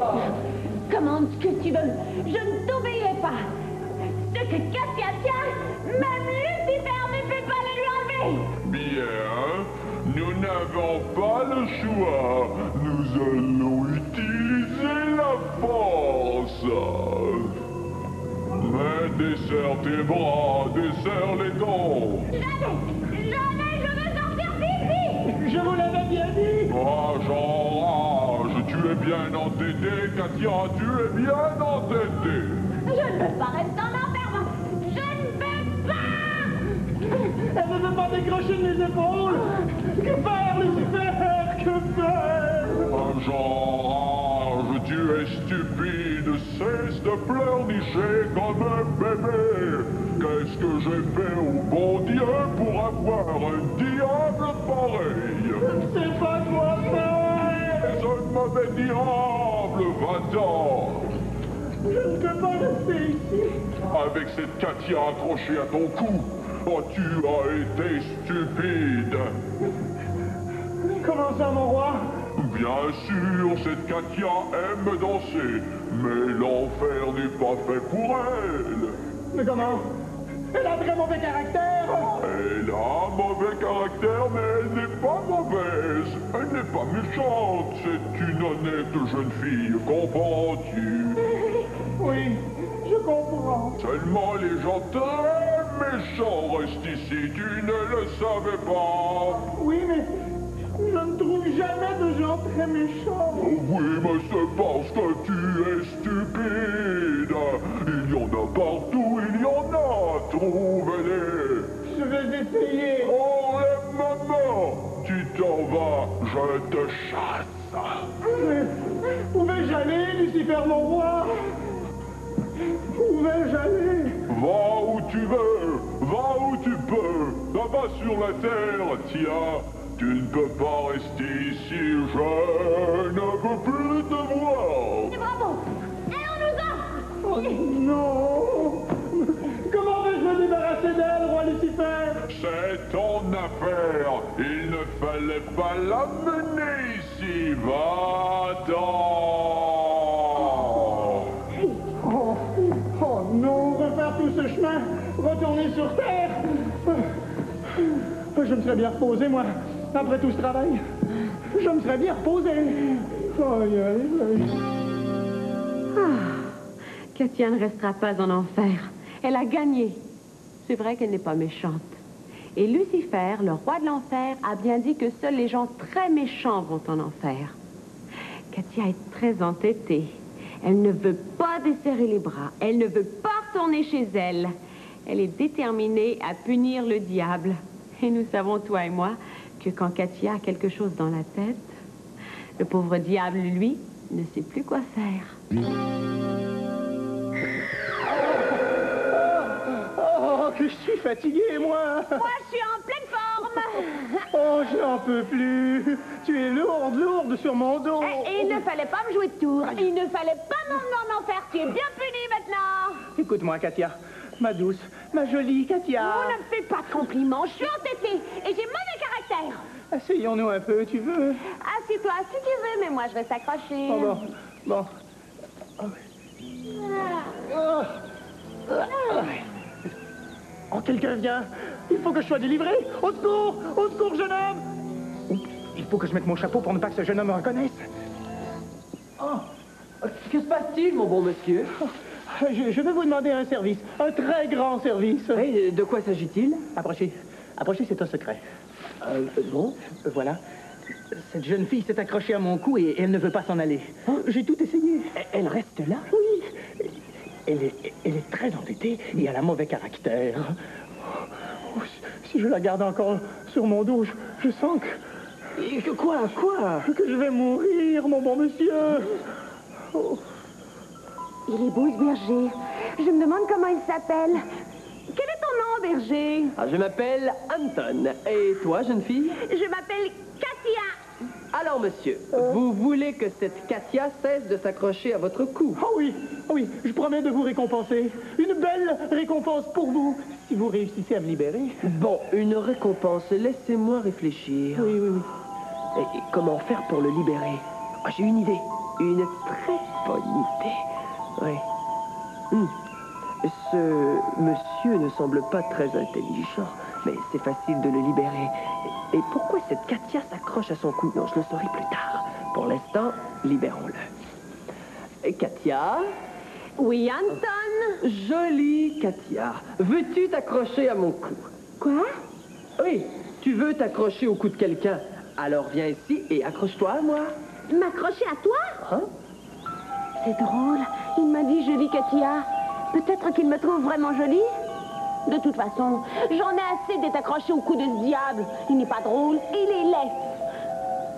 S4: Commande ce que tu veux, je ne t'obéirai pas. Ce que Katia tient, même Lucifer ne peut pas le lui enlever.
S7: Bien, nous n'avons pas le choix. Nous allons utiliser la force. Mais desserre tes bras, desserre serre les dents.
S4: Jamais, je veux sortir d'ici.
S1: Je vous l'avais bien dit.
S7: Ah, j'enrage. Tu es bien entêtée, Katia, tu es bien entêtée.
S4: Je ne veux pas rester en enfer, moi. Je ne veux pas.
S1: Elle ne veut pas décrocher de mes épaules. Que faire, Lucifer? Que faire?
S7: Ah, j'enrage. Tu es stupide. Cesse de pleurnicher comme un bébé. Qu'est-ce que j'ai fait au bon Dieu pour avoir un diable pareil?
S1: Je ne sais pas quoi faire.
S7: C'est un mauvais diable, va-t'en.
S1: Je ne peux pas rester ici.
S7: Avec cette Katia accrochée à ton cou. Oh, tu as été stupide.
S1: Comment ça, mon roi?
S7: Bien sûr, cette Katia aime danser, mais l'enfer n'est pas fait pour elle.
S1: Mais comment? Elle a un très mauvais caractère.
S7: Elle a un mauvais caractère, mais elle n'est pas mauvaise. Elle n'est pas méchante. C'est une honnête jeune fille, comprends-tu?
S1: Oui, je comprends.
S7: Seulement les gens très méchants restent ici. Tu ne le savais pas.
S1: Oui, mais je ne trouve jamais de gens très méchants.
S7: Oui, mais c'est parce que tu es stupide. Il y en a partout, il y en a. Trouve-les.
S1: Je vais essayer.
S7: Oh, les mamans, tu t'en vas, je te chasse.
S1: Mais où vais-je aller, Lucifer, mon roi? Où vais-je aller?
S7: Va où tu veux, va où tu peux. Là-bas sur la terre, tiens. Tu ne peux pas rester ici, je ne veux plus te voir.
S4: Bravo. Allons-nous-en.
S1: Oh non! Comment vais-je me débarrasser d'elle, roi Lucifer?
S7: C'est ton affaire. Il ne fallait pas l'amener ici. Va-t'en.
S1: Oh non, refaire tout ce chemin, retourner sur Terre. Je me serais bien reposé, moi, après tout ce travail. Je me serais bien reposé. Aïe, aïe, aïe.
S6: Katia ne restera pas en enfer. Elle a gagné. C'est vrai qu'elle n'est pas méchante. Et Lucifer, le roi de l'enfer, a bien dit que seuls les gens très méchants vont en enfer. Katia est très entêtée. Elle ne veut pas desserrer les bras. Elle ne veut pas retourner chez elle. Elle est déterminée à punir le diable. Et nous savons, toi et moi, que quand Katia a quelque chose dans la tête, le pauvre diable, lui, ne sait plus quoi faire.
S1: Oh, que je suis fatigué, moi.
S4: Moi, je suis en pleine forme.
S1: Oh, je n'en peux plus. Tu es lourde, lourde sur mon dos.
S4: Et il ne fallait pas me jouer de tour. Il ne fallait pas m'emmener en enfer. Tu es bien puni maintenant.
S1: Écoute-moi, Katia. Ma douce, ma jolie Katia.
S4: On ne me fait pas de compliments. Je suis entêtée et j'ai mauvais caractère.
S1: Asseyons-nous un peu, tu veux?
S4: Assieds-toi si tu veux, mais moi, je vais s'accrocher.
S1: Oh, bon, bon. Oh, quelqu'un vient. Il faut que je sois délivré. Au secours, jeune homme. Il faut que je mette mon chapeau pour ne pas que ce jeune homme me reconnaisse.
S3: Que se passe-t-il, mon bon monsieur?
S1: Je vais vous demander un service, un très grand service.
S3: Oui, de quoi s'agit-il?
S1: Approchez, c'est un secret.
S3: Bon.
S1: Voilà. Cette jeune fille s'est accrochée à mon cou et elle ne veut pas s'en aller. J'ai tout essayé.
S3: Elle reste là?
S1: Oui. Elle est très entêtée et elle a mauvais caractère. Oh, si je la garde encore sur mon dos, je sens que...
S3: Quoi?
S1: Que je vais mourir, mon bon monsieur. Oh.
S6: Il est beau, ce berger. Je me demande comment il s'appelle. Quel est ton nom, berger?
S3: Je m'appelle Anton. Et toi, jeune fille?
S4: Je m'appelle Katia.
S3: Alors, monsieur, vous voulez que cette Katia cesse de s'accrocher à votre cou?
S1: Oh oui, je promets de vous récompenser. Une belle récompense pour vous, si vous réussissez à me libérer.
S3: Bon, une récompense. Laissez-moi réfléchir.
S1: Oui.
S3: Et comment faire pour le libérer? J'ai une idée. Une très bonne idée. Oui. Ce monsieur ne semble pas très intelligent, mais c'est facile de le libérer. Et pourquoi cette Katia s'accroche à son cou? Non, je le saurai plus tard. Pour l'instant, libérons-le. Katia?
S6: Oui, Anton?
S3: Jolie Katia, veux-tu t'accrocher à mon cou?
S4: Quoi?
S3: Oui, tu veux t'accrocher au cou de quelqu'un. Alors viens ici et accroche-toi à moi.
S4: M'accrocher à toi?
S3: Hein?
S4: C'est drôle. Il m'a dit jolie Katia. Peut-être qu'il me trouve vraiment jolie? De toute façon, j'en ai assez d'être accroché au cou de ce diable. Il n'est pas drôle, il est laid.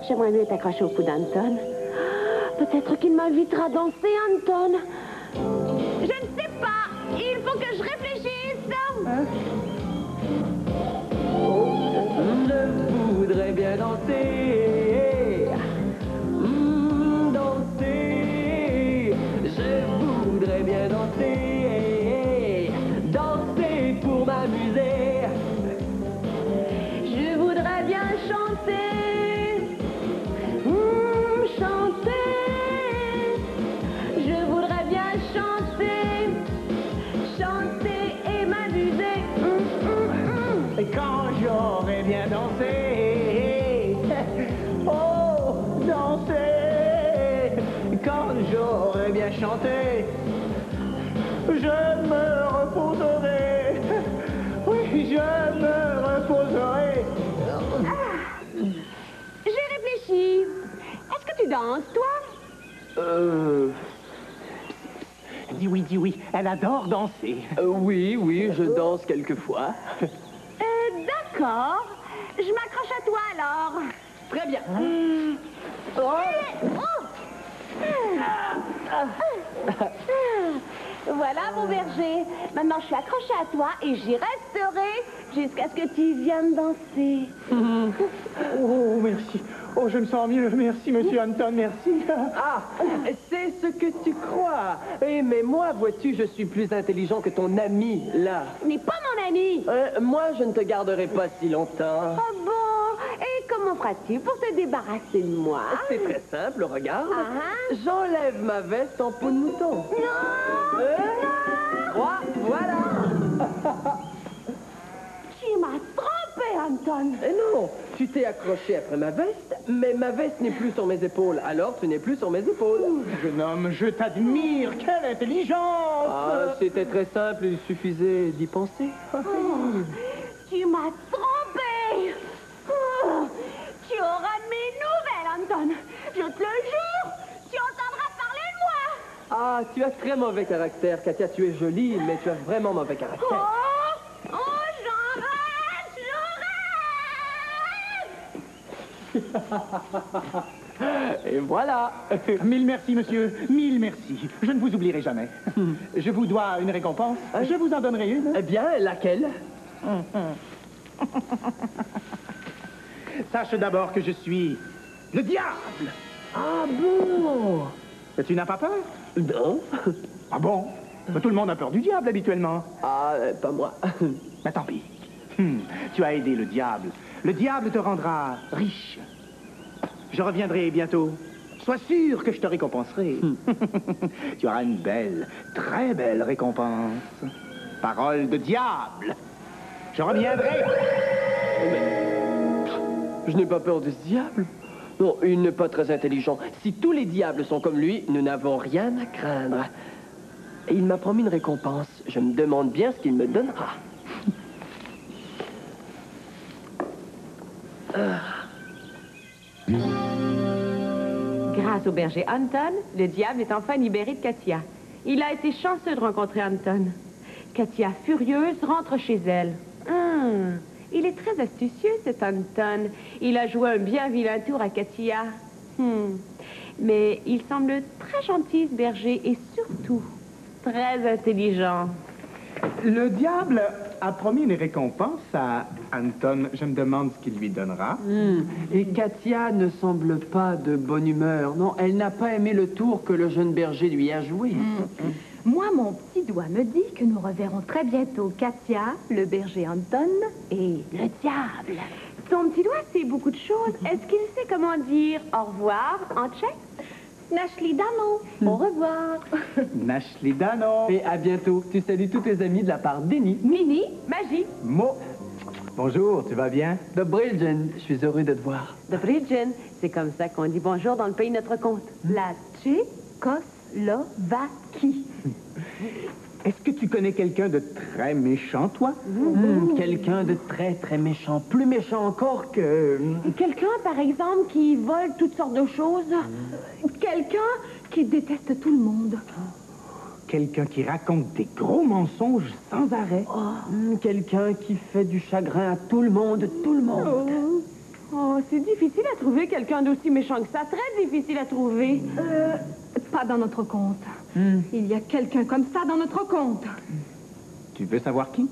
S4: J'aimerais mieux être accroché au cou d'Anton. Peut-être qu'il m'invitera à danser, Anton. Je ne sais pas. Il faut que je réfléchisse.
S3: Je voudrais bien danser. Danser. Je voudrais bien danser. Danser pour m'amuser.
S4: Je voudrais bien chanter. Chanter. Je voudrais bien chanter. Chanter et m'amuser.
S1: Et quand j'aurai bien dansé, oh, danser, quand j'aurai bien chanté, je me reposerai, oui, je me reposerai.
S4: J'ai réfléchi. Est-ce que tu danses, toi?
S1: Dis oui, elle adore danser.
S3: Oui, oui, je danse quelquefois.
S4: D'accord. Je m'accroche à toi, alors.
S3: Très bien.
S4: Voilà, mon berger. Maintenant, je suis accrochée à toi et j'y resterai jusqu'à ce que tu viennes danser.
S1: Oh, merci. Oh, je me sens mieux. Merci, monsieur Anton, merci.
S3: Ah, c'est ce que tu crois. Eh, mais moi, vois-tu, je suis plus intelligent que ton ami, là.
S4: Tu n'es pas mon ami.
S3: Moi, je ne te garderai pas si longtemps.
S4: Oh bon. Et comment feras-tu pour te débarrasser de moi?
S3: C'est très simple, regarde.
S4: Ah.
S3: J'enlève ma veste en peau de mouton.
S4: Non.
S3: Voilà.
S4: Tu m'as trompé, Anton.
S3: Eh non, tu t'es accroché après ma veste, mais ma veste n'est plus sur mes épaules, alors tu n'es plus sur mes épaules.
S1: Jeune homme, je t'admire. Quelle intelligence.
S3: Ah, c'était très simple, il suffisait d'y penser.
S4: Tu m'as trompé. Oh, tu auras de mes nouvelles, Anton. Je te le jure. Tu entendras parler de moi.
S3: Ah, tu as très mauvais caractère, Katia. Tu es jolie, mais tu as vraiment mauvais caractère.
S4: Oh, j'en rêve.
S3: Et voilà.
S1: Mille merci, monsieur. Mille merci. Je ne vous oublierai jamais. Je vous dois une récompense. Je vous en donnerai une.
S3: Eh bien, laquelle?
S1: Sache d'abord que je suis le diable.
S3: Ah bon?
S1: Tu n'as pas peur?
S3: Non.
S1: Ah bon? Tout le monde a peur du diable habituellement.
S3: Ah, pas moi.
S1: Mais tant pis. Tu as aidé le diable. Le diable te rendra riche. Je reviendrai bientôt. Sois sûr que je te récompenserai. Tu auras une belle, très belle récompense. Parole de diable. Je reviendrai.
S3: Je n'ai pas peur de ce diable. Non, il n'est pas très intelligent. Si tous les diables sont comme lui, nous n'avons rien à craindre. Et il m'a promis une récompense. Je me demande bien ce qu'il me donnera.
S6: Grâce au berger Anton, le diable est enfin libéré de Katia. Il a été chanceux de rencontrer Anton. Katia, furieuse, rentre chez elle. Il est très astucieux, cet Anton. Il a joué un bien vilain tour à Katia. Mais il semble très gentil, ce berger, et surtout très intelligent.
S1: Le diable a promis une récompense à Anton. Je me demande ce qu'il lui donnera.
S3: Et Katia ne semble pas de bonne humeur. Non, elle n'a pas aimé le tour que le jeune berger lui a joué.
S2: Moi, mon petit doigt me dit que nous reverrons très bientôt Katia, le berger Anton et le diable.
S6: Son petit doigt sait beaucoup de choses. Est-ce qu'il sait comment dire au revoir en tchèque?
S2: Nashli Dano, au revoir.
S1: Nashli Dano.
S3: Et à bientôt. Tu salues tous tes amis de la part d'Eni.
S6: Mini, magie.
S1: Mo. Bonjour, tu vas bien?
S3: De Brilgen, je suis heureux de te voir.
S6: De Bridgen, c'est comme ça qu'on dit bonjour dans le pays de notre compte.
S2: La Tchécoslovaquie.
S1: Est-ce que tu connais quelqu'un de très méchant, toi?
S3: Quelqu'un de très, très méchant. Plus méchant encore que...
S6: Quelqu'un, par exemple, qui vole toutes sortes de choses.
S2: Quelqu'un qui déteste tout le monde.
S1: Quelqu'un qui raconte des gros mensonges sans arrêt.
S3: Quelqu'un qui fait du chagrin à tout le monde,
S6: Oh, c'est difficile à trouver quelqu'un d'aussi méchant que ça. Très difficile à trouver.
S2: Pas dans notre compte. Il y a quelqu'un comme ça dans notre compte.
S1: Tu veux savoir qui?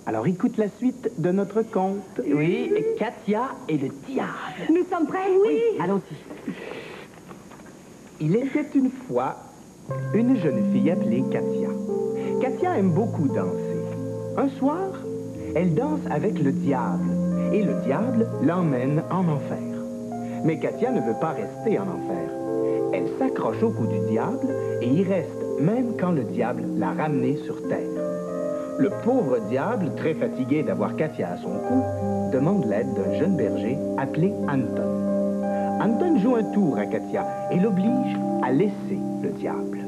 S1: Alors écoute la suite de notre conte.
S3: Oui, Katia et le diable.
S2: Nous sommes prêts? Oui.
S3: Allons-y.
S1: Il était une fois une jeune fille appelée Katia. Katia aime beaucoup danser. Un soir, elle danse avec le diable. Et le diable l'emmène en enfer. Mais Katia ne veut pas rester en enfer. Elle s'accroche au cou du diable et y reste même quand le diable l'a ramenée sur terre. Le pauvre diable, très fatigué d'avoir Katia à son cou, demande l'aide d'un jeune berger appelé Anton. Anton joue un tour à Katia et l'oblige à laisser le diable.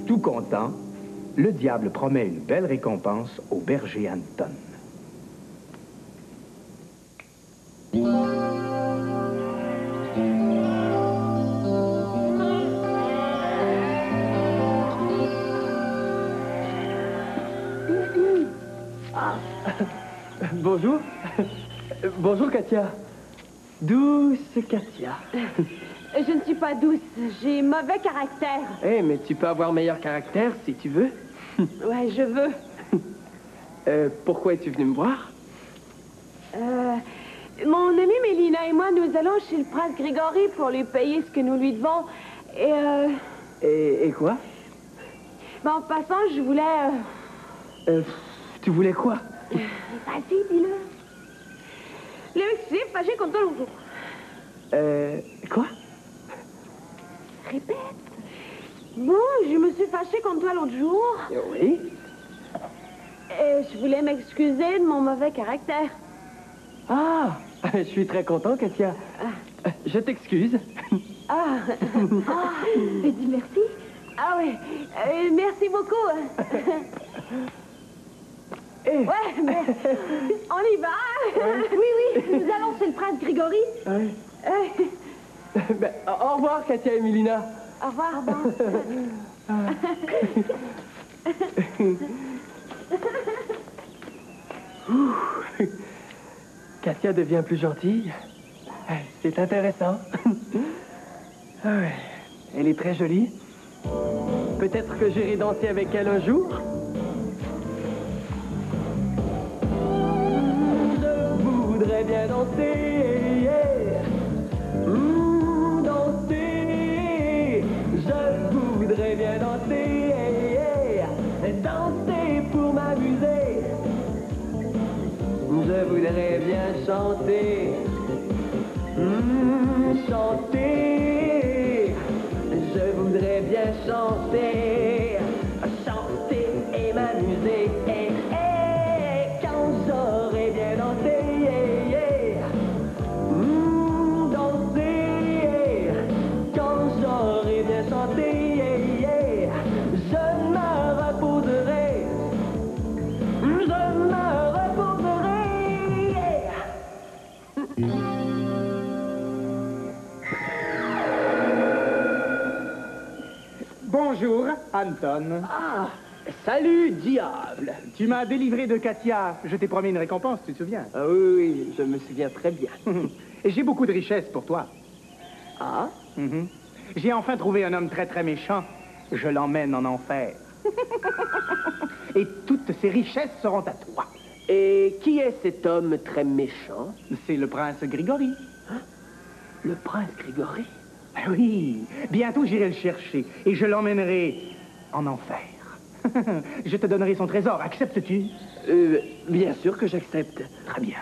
S1: Tout content, le diable promet une belle récompense au berger Anton.
S3: Bonjour. Bonjour, Katia. Douce Katia.
S6: Je ne suis pas douce. J'ai mauvais caractère.
S3: Eh, mais tu peux avoir meilleur caractère si tu veux.
S6: Ouais, je veux.
S3: Pourquoi es-tu venu me voir?
S6: Mon amie Mélina et moi, nous allons chez le prince Grégory pour lui payer ce que nous lui devons.
S3: Et quoi?
S6: Ben, en passant, je voulais...
S3: Tu voulais quoi?
S6: Vas-y, dis-le. Le mec s'est fâché contre toi l'autre jour.
S3: Quoi?
S6: Répète. Bon, je me suis fâchée contre toi l'autre jour.
S3: Oui.
S6: Et je voulais m'excuser de mon mauvais caractère.
S3: Ah, je suis très content, Katia. Je t'excuse.
S2: Dis merci.
S6: Ah oui, merci beaucoup. Ouais, mais on y va.
S2: Oui, nous allons chez le prince Grégory.
S3: Ben, au revoir, Katia et Mélina.
S6: Au revoir.
S3: Katia devient plus gentille. C'est intéressant. Ah ouais, elle est très jolie. Peut-être que j'irai danser avec elle un jour. Je voudrais bien danser. Danser. Je voudrais bien danser. Danser pour m'amuser. Je voudrais bien chanter. Chanter. Je voudrais bien chanter. Chanter et m'amuser. Quand j'aurai bien dansé. Danser. Quand j'aurai bien chanté. Je me reposerai. Je me reposerai.
S1: Bonjour, Anton.
S3: Ah, salut, diable.
S1: Tu m'as délivré de Katia. Je t'ai promis une récompense, tu te souviens?
S3: Ah oui, je me souviens très bien.
S1: Et j'ai beaucoup de richesses pour toi.
S3: Ah?
S1: J'ai enfin trouvé un homme très, très méchant. Je l'emmène en enfer. Et toutes ces richesses seront à toi.
S3: Et qui est cet homme très méchant?
S1: C'est le prince Grégory.
S3: Le prince Grégory?
S1: Oui, bientôt j'irai le chercher et je l'emmènerai en enfer. Je te donnerai son trésor, acceptes-tu?
S3: Bien sûr que j'accepte.
S1: Très bien.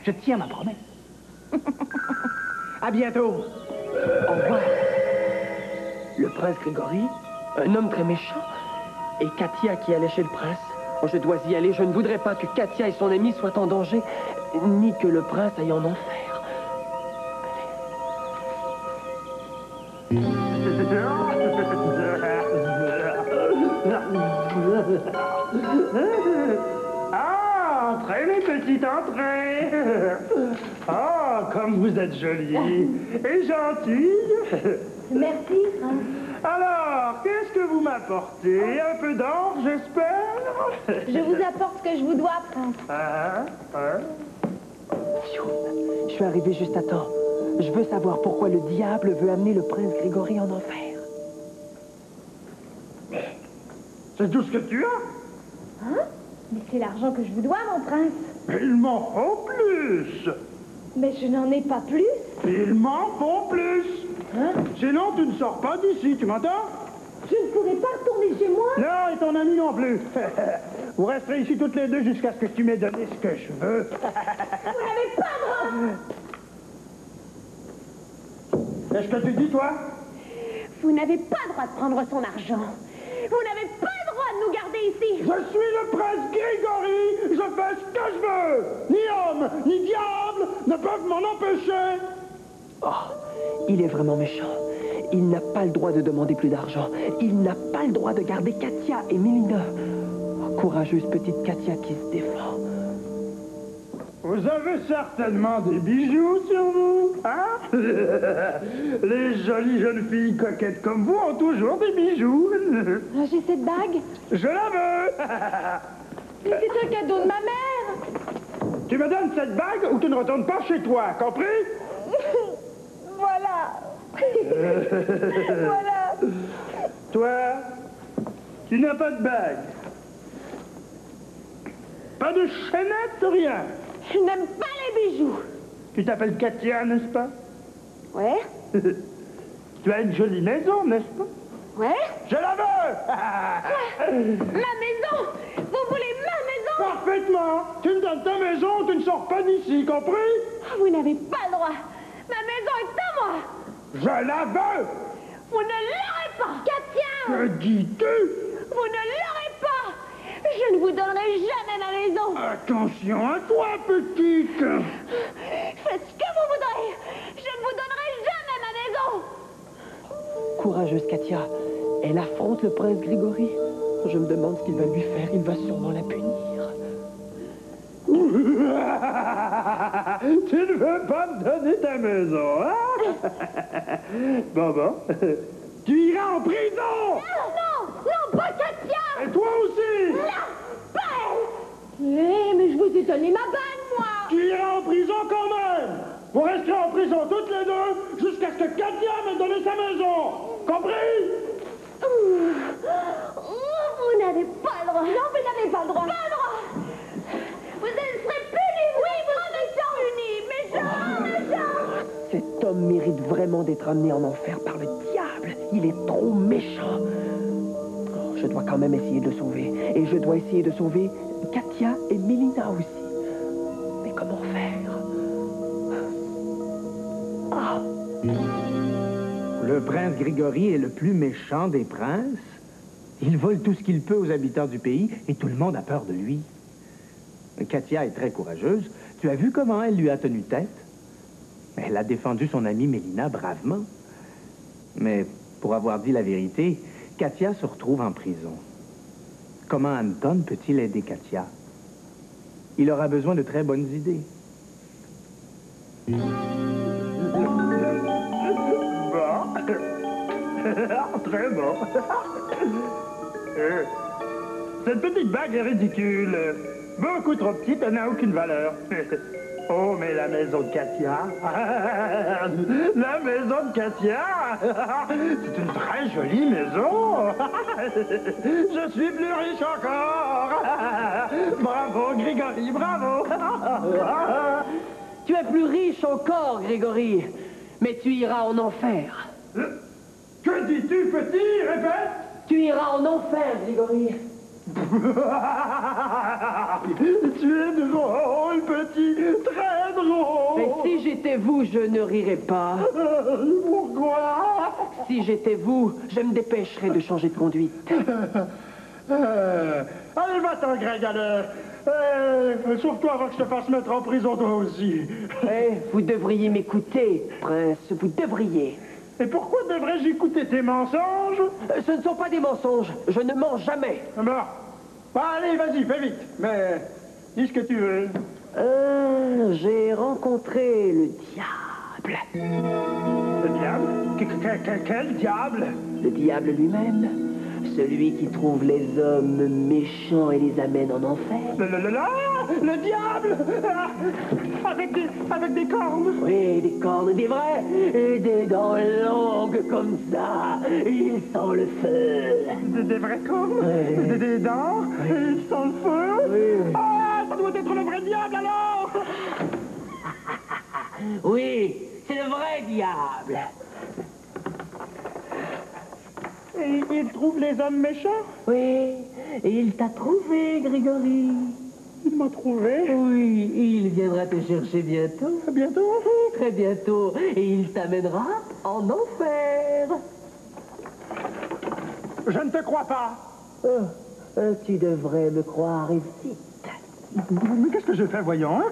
S1: Je tiens ma promesse. À bientôt.
S3: Au revoir. Le prince Grégory, un homme très méchant, et Katia qui allait chez le prince. Oh, je dois y aller. Je ne voudrais pas que Katia et son ami soient en danger, ni que le prince aille en enfer. Allez.
S1: Ah, entrez, mes petites, entrez. Ah, comme vous êtes jolie et gentille.
S4: Merci, Prince.
S1: Alors, qu'est-ce que vous m'apportez? Un peu d'or, j'espère?
S4: Je vous apporte ce que je vous dois, Prince.
S1: Ah, ah.
S3: Je suis arrivé juste à temps. Je veux savoir pourquoi le diable veut amener le prince Grégory en enfer.
S1: C'est tout ce que tu as?
S4: Hein? Mais c'est l'argent que je vous dois, mon prince.
S1: Mais il m'en faut plus.
S4: Mais je n'en ai pas plus.
S1: Il m'en faut plus.
S4: Hein?
S1: Sinon, tu ne sors pas d'ici, tu m'entends?
S4: Je ne pourrai pas retourner chez moi.
S1: Non, et ton ami non plus. Vous resterez ici toutes les deux jusqu'à ce que tu m'aies donné ce que je veux.
S4: Vous n'avez pas le droit.
S1: Qu'est-ce que tu dis, toi?
S4: Vous n'avez pas le droit de prendre son argent. Vous n'avez pas le droit de nous garder ici.
S1: Je suis le prince Grégory. Je fais ce que je veux. Ni homme, ni diable ne peuvent m'en empêcher.
S3: Oh, il est vraiment méchant. Il n'a pas le droit de demander plus d'argent. Il n'a pas le droit de garder Katia et Mélina. Oh, courageuse petite Katia qui se défend.
S1: Vous avez certainement des bijoux sur vous, hein? Les jolies jeunes filles coquettes comme vous ont toujours des bijoux.
S4: J'ai cette bague.
S1: Je la veux.
S4: Mais c'est un cadeau de ma mère.
S1: Tu me donnes cette bague ou tu ne retournes pas chez toi, compris?
S4: Voilà. Voilà.
S1: Toi, tu n'as pas de bague. Pas de chaînette, rien.
S4: Je n'aime pas les bijoux.
S1: Tu t'appelles Katia, n'est-ce pas?
S4: Ouais?
S1: Tu as une jolie maison, n'est-ce pas?
S4: Ouais?
S1: Je la veux.
S4: Ma maison. Vous voulez ma maison?
S1: Parfaitement. Tu me donnes ta maison, tu ne sors pas d'ici, compris?
S4: Vous n'avez pas le droit. Ma maison est à moi.
S1: Je la veux.
S4: Vous ne l'aurez pas. Katia.
S1: Que dis-tu?
S4: Vous ne l'aurez pas. Je ne vous donnerai jamais ma maison.
S1: Attention à toi, petite.
S4: Faites ce que vous voudrez. Je ne vous donnerai jamais ma maison.
S3: Courageuse Katia, elle affronte le prince Grégory. Je me demande ce qu'il va lui faire. Il va sûrement la punir.
S1: Tu ne veux pas me donner ta maison, hein? Bon. Tu iras en prison.
S4: Non, pas Katia.
S1: Et toi aussi.
S4: Non, pas elle. Mais je vous ai donné ma bague, moi.
S1: Tu iras en prison quand même. Vous resterez en prison toutes les deux jusqu'à ce que Katia m'ait donné sa maison. Compris?
S4: Vous n'avez pas le droit. Non, vous n'avez pas le droit. Pas le droit. Vous serez punis. Oui, vous serez punis. Méchant.
S3: Cet homme mérite vraiment d'être amené en enfer par le diable. Il est trop méchant. Oh, je dois quand même essayer de le sauver. Et je dois essayer de sauver Katia et Mélina aussi. Mais comment faire? Ah.
S8: Le prince Grégory est le plus méchant des princes. Il vole tout ce qu'il peut aux habitants du pays et tout le monde a peur de lui. Katia est très courageuse. Tu as vu comment elle lui a tenu tête? Elle a défendu son amie Mélina bravement. Mais pour avoir dit la vérité, Katia se retrouve en prison. Comment Anton peut-il aider Katia? Il aura besoin de très bonnes idées.
S1: Bon. Très bon. Cette petite bague est ridicule. Beaucoup trop petite, elle n'a aucune valeur. Oh, mais la maison de Katia. La maison de Katia. C'est une très jolie maison. Je suis plus riche encore. Bravo, Grégory, bravo.
S3: Tu es plus riche encore, Grégory. Mais tu iras en enfer.
S1: Que dis-tu, petit? Répète.
S3: Tu iras en enfer, Grégory.
S1: Tu es drôle, petit. Très drôle.
S3: Mais si j'étais vous, je ne rirais pas.
S1: Pourquoi?
S3: Si j'étais vous, je me dépêcherais de changer de conduite.
S1: Allez, va-t'en, Grégaleur. Sauve-toi avant que je te fasse mettre en prison, toi aussi.
S3: Eh, vous devriez m'écouter, prince. Vous devriez.
S1: Et pourquoi devrais-je écouter tes mensonges?
S3: Ce ne sont pas des mensonges. Je ne mens jamais.
S1: Bon. Allez, vas-y, fais vite. Mais dis ce que tu veux.
S3: J'ai rencontré le diable.
S1: Le diable? Quel diable?
S3: Le diable lui-même. Celui qui trouve les hommes méchants et les amène en enfer.
S1: Le diable! Avec des cornes?
S3: Oui, des cornes, des vrais, et des dents longues comme ça. Il sent le feu.
S1: Des vraies cornes?
S3: Oui.
S1: Des dents?
S3: Oui.
S1: Ils sont le feu?
S3: Oui.
S1: Ah, ça doit être le vrai diable alors!
S3: Oui, c'est le vrai diable.
S1: Et il trouve les hommes méchants?
S3: Oui, et il t'a trouvé, Grégory.
S1: Il m'a trouvé?
S3: Oui, il viendra te chercher bientôt.
S1: Bientôt?
S3: Très bientôt. Et il t'amènera en enfer.
S1: Je ne te crois pas.
S3: Tu devrais me croire ici.
S1: Mais qu'est-ce que je fais, voyons, hein?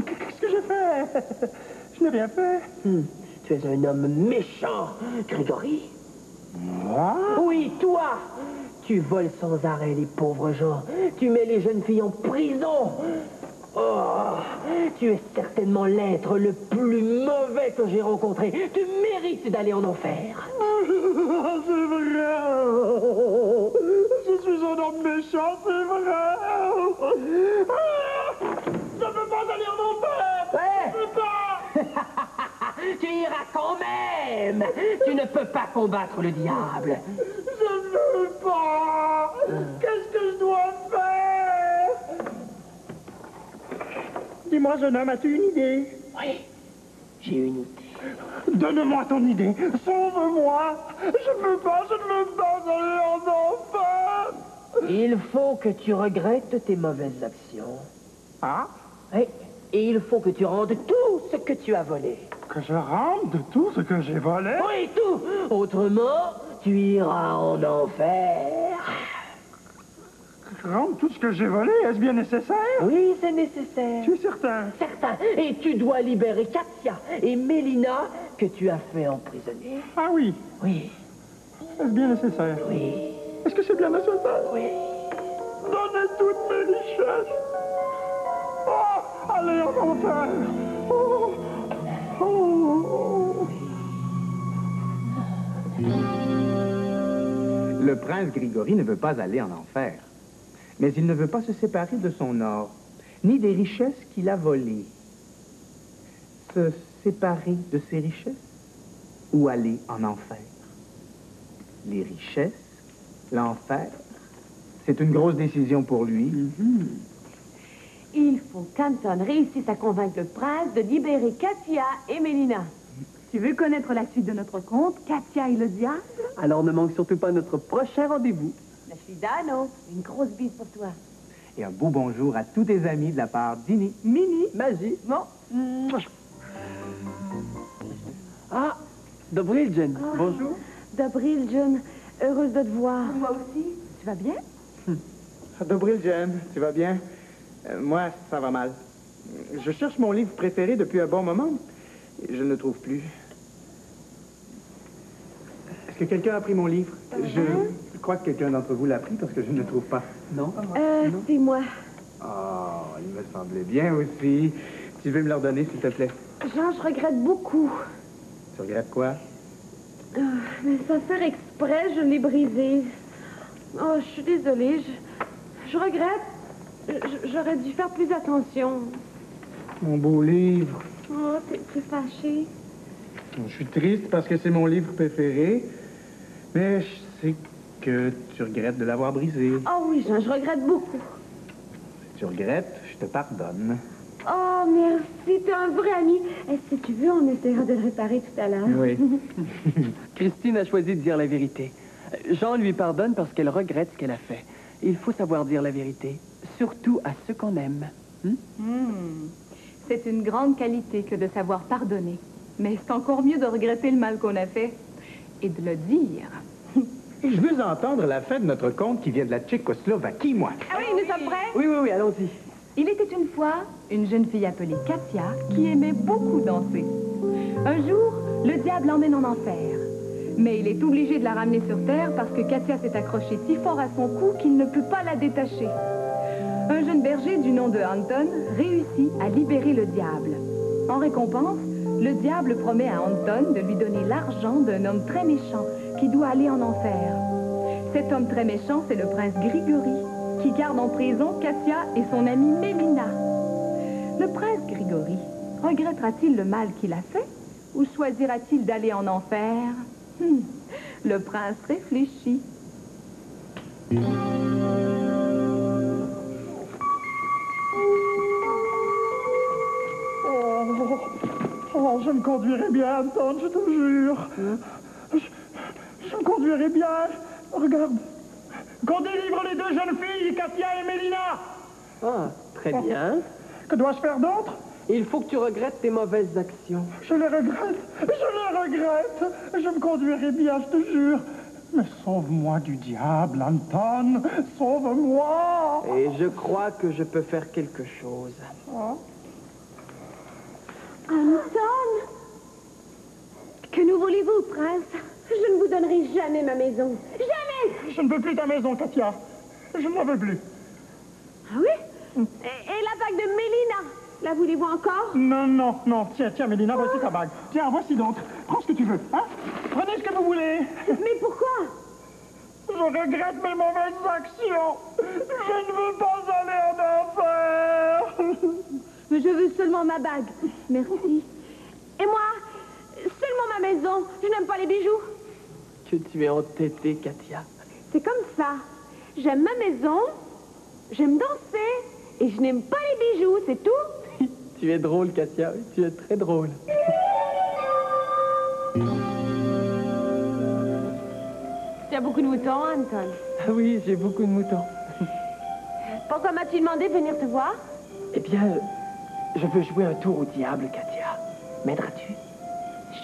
S1: Qu'est-ce que je fais? Je n'ai rien fait.
S3: Tu es un homme méchant, Grégory.
S1: Moi?
S3: Oui, toi. Tu voles sans arrêt les pauvres gens. Tu mets les jeunes filles en prison. Oh, tu es certainement l'être le plus mauvais que j'ai rencontré. Tu mérites d'aller en enfer.
S1: C'est vrai. Je suis un homme méchant, c'est vrai. Je ne peux pas aller en enfer.
S3: Ouais.
S1: Je peux pas.
S3: Tu iras quand même. Tu ne peux pas combattre le diable.
S1: Je ne veux pas. Qu'est-ce que je dois faire? Dis-moi, jeune homme, as-tu une idée?
S3: Oui, j'ai une idée.
S1: Donne-moi ton idée. Sauve-moi. Je ne veux pas aller en enfer.
S3: Il faut que tu regrettes tes mauvaises actions.
S1: Ah?
S3: Oui, et il faut que tu rendes tout ce que tu as volé.
S1: Que je rende de tout ce que j'ai volé?
S3: Oui, tout. Autrement, tu iras en enfer.
S1: Rendre tout ce que j'ai volé, est-ce bien nécessaire?
S3: Oui, c'est nécessaire.
S1: Tu es certain?
S3: Certain. Et tu dois libérer Katia et Mélina que tu as fait emprisonner.
S1: Ah oui.
S3: Oui,
S1: Est-ce bien nécessaire?
S3: oui,
S1: Est-ce que c'est bien nécessaire?
S3: oui.
S1: Donnez toutes mes richesses. Oh, allez en enfer. Oh, oh.
S8: Le prince Grégory ne veut pas aller en enfer. Mais il ne veut pas se séparer de son or, ni des richesses qu'il a volées. Se séparer de ses richesses ou aller en enfer? Les richesses, l'enfer, c'est une grosse décision pour lui.
S6: Il faut qu'Anton réussisse à convaincre le prince de libérer Katia et Mélina.
S2: Tu veux connaître la suite de notre conte, Katia et le diable?
S3: Alors ne manque surtout pas notre prochain rendez-vous.
S6: La fille d'Anno, une grosse bise pour toi.
S8: Et un beau bonjour à tous tes amis de la part d'Ini, Mini,
S3: Magie.
S6: Bon.
S3: Ah, Dobriljen. Bonjour.
S6: Dobriljen, heureuse de te voir.
S2: Moi aussi.
S6: Tu vas bien?
S1: Dobriljen, tu vas bien? Moi, ça va mal. Je cherche mon livre préféré depuis un bon moment. Je ne le trouve plus. Est-ce que quelqu'un a pris mon livre? Je crois que quelqu'un d'entre vous l'a pris parce que je ne le trouve pas.
S3: Non.
S6: C'est moi.
S1: Oh, il me semblait bien aussi. Tu veux me le redonner, s'il te plaît?
S6: Jean, je regrette beaucoup.
S1: Tu regrettes quoi?
S6: Mais sans faire exprès, je l'ai brisé. Oh, je suis désolée. Je regrette. J'aurais dû faire plus attention.
S1: Mon beau livre.
S6: Oh, t'es fâché.
S1: Je suis triste parce que c'est mon livre préféré. Mais je sais que tu regrettes de l'avoir brisé.
S6: Oh oui, Jean, je regrette beaucoup.
S1: Si tu regrettes, je te pardonne.
S6: Oh, merci, t'es un vrai ami. Et si tu veux, on essaiera de le réparer tout à l'heure.
S1: Oui.
S3: Christine a choisi de dire la vérité. Jean lui pardonne parce qu'elle regrette ce qu'elle a fait. Il faut savoir dire la vérité, surtout à ceux qu'on aime.
S2: C'est une grande qualité que de savoir pardonner. Mais c'est encore mieux de regretter le mal qu'on a fait et de le dire.
S8: Et je veux entendre la fin de notre conte qui vient de la Tchécoslovaquie, moi.
S2: Ah oui, nous sommes prêts?
S3: Oui, allons-y.
S2: Il était une fois une jeune fille appelée Katia qui aimait beaucoup danser. Un jour, le diable l'emmène en enfer. Mais il est obligé de la ramener sur Terre parce que Katia s'est accrochée si fort à son cou qu'il ne peut pas la détacher. Un jeune berger du nom de Anton réussit à libérer le diable. En récompense, le diable promet à Anton de lui donner l'argent d'un homme très méchant qui doit aller en enfer. Cet homme très méchant, c'est le prince Grigory, qui garde en prison Katia et son amie Mélina. Le prince Grigory regrettera-t-il le mal qu'il a fait ou choisira-t-il d'aller en enfer? Le prince réfléchit.
S1: Oh, je me conduirai bien, Anton, je te jure. Je me conduirai bien. Regarde. Qu'on délivre les deux jeunes filles, Katia et Mélina.
S3: Ah, très bien.
S1: Que dois-je faire d'autre?
S3: Il faut que tu regrettes tes mauvaises actions.
S1: Je les regrette. Je les regrette. Je me conduirai bien, je te jure. Mais sauve-moi du diable, Anton. Sauve-moi.
S3: Et je crois que je peux faire quelque chose.
S4: Anton! Que nous voulez-vous, prince? Je ne vous donnerai jamais ma maison. Jamais!
S1: Je ne veux plus ta maison, Katia. Je ne la veux plus.
S4: Ah oui? Et la bague de Mélina? La voulez-vous encore?
S1: Non, non, non. Tiens, tiens, Mélina, voici ta bague. Tiens, voici d'autres. Prends ce que tu veux, hein? Prenez ce que vous voulez.
S4: Mais pourquoi?
S1: Je regrette mes mauvaises actions. Je ne veux pas aller en enfer.
S4: Mais je veux seulement ma bague. Merci. Et moi? Seulement ma maison. Je n'aime pas les bijoux.
S3: Que tu es entêtée, Katia.
S4: C'est comme ça. J'aime ma maison, j'aime danser, et je n'aime pas les bijoux, c'est tout.
S3: Tu es drôle, Katia. Tu es très drôle.
S4: Tu as beaucoup de moutons, Anton.
S3: Ah oui, j'ai beaucoup de moutons.
S4: Pourquoi m'as-tu demandé de venir te voir?
S3: Eh bien, je veux jouer un tour au diable, Katia. M'aideras-tu?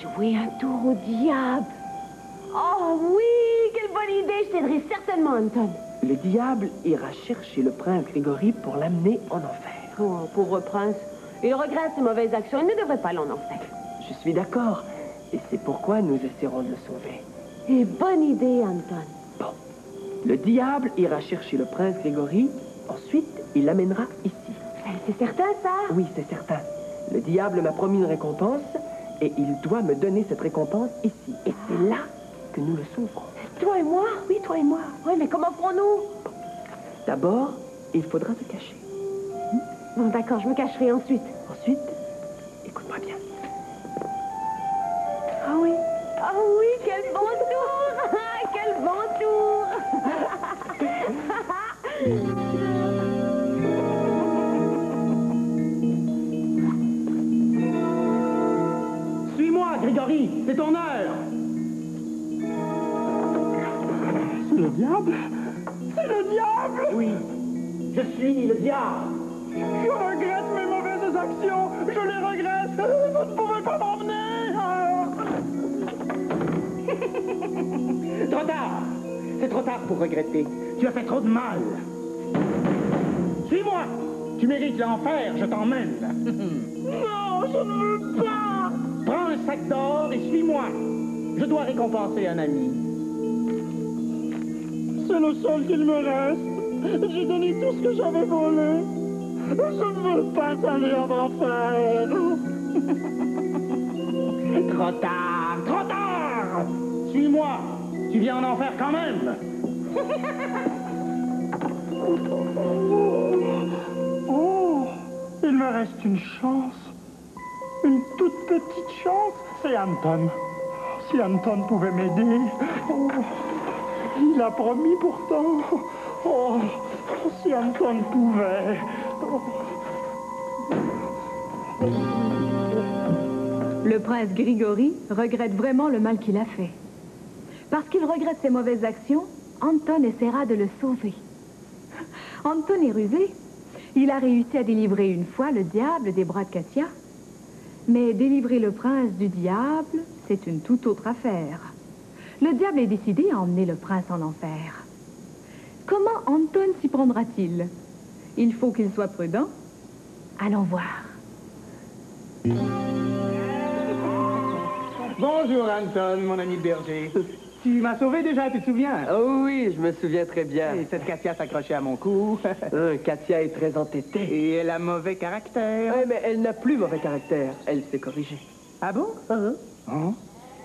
S4: Jouer un tour au diable. Oh oui, quelle bonne idée. Je t'aiderai certainement, Anton.
S3: Le diable ira chercher le prince Grigory pour l'amener en enfer.
S4: Oh, pauvre prince. Il regrette ses mauvaises actions. Il ne devrait pas aller en enfer.
S3: Je suis d'accord. Et c'est pourquoi nous essaierons de le sauver.
S4: Et bonne idée, Anton.
S3: Bon. Le diable ira chercher le prince Grigory. Ensuite, il l'amènera ici.
S4: C'est certain, ça?
S3: Oui, c'est certain. Le diable m'a promis une récompense et il doit me donner cette récompense ici. Et c'est là que nous le sauverons.
S4: Toi et moi?
S3: Oui, toi et moi.
S4: Oui, mais comment ferons-nous?
S3: D'abord, il faudra se cacher.
S4: Bon, d'accord, je me cacherai ensuite.
S3: Ensuite, écoute-moi bien.
S4: Ah oui? Ah oui, quel bon tour! Quel bon tour!
S1: Suis-moi, Grigory, c'est ton heure. C'est le diable? C'est le diable?
S8: Oui, je suis le diable.
S1: Je regrette mes mauvaises actions. Je les regrette. Vous ne pouvez pas m'emmener.
S8: Trop tard. C'est trop tard pour regretter. Tu as fait trop de mal. Suis-moi. Tu mérites l'enfer, je t'emmène.
S1: Non, je ne veux pas.
S8: Prends un sac d'or et suis-moi. Je dois récompenser un ami.
S1: C'est le seul qu'il me reste. J'ai donné tout ce que j'avais volé. Je ne veux pas aller en enfer.
S8: Trop tard, trop tard. Suis-moi. Tu viens en enfer quand même.
S1: Oh, il me reste une chance. Une toute petite chance. C'est Anton. Si Anton pouvait m'aider. Oh, il a promis pourtant. Oh, si Anton pouvait. Oh.
S2: Le prince Grigory regrette vraiment le mal qu'il a fait. Parce qu'il regrette ses mauvaises actions, Anton essaiera de le sauver. Anton est rusé. Il a réussi à délivrer une fois le diable des bras de Katia. Mais délivrer le prince du diable, c'est une toute autre affaire. Le diable est décidé à emmener le prince en enfer. Comment Anton s'y prendra-t-il? Il faut qu'il soit prudent. Allons voir.
S8: Bonjour, Anton, mon ami le berger. Tu m'as sauvé déjà, tu te souviens?
S3: Oh oui, je me souviens très bien.
S8: Et cette Katia s'accrochait à mon cou.
S3: Katia est très entêtée.
S8: Et elle a mauvais caractère.
S3: Oui, mais elle n'a plus mauvais caractère. Elle s'est corrigée.
S8: Ah bon? Oh.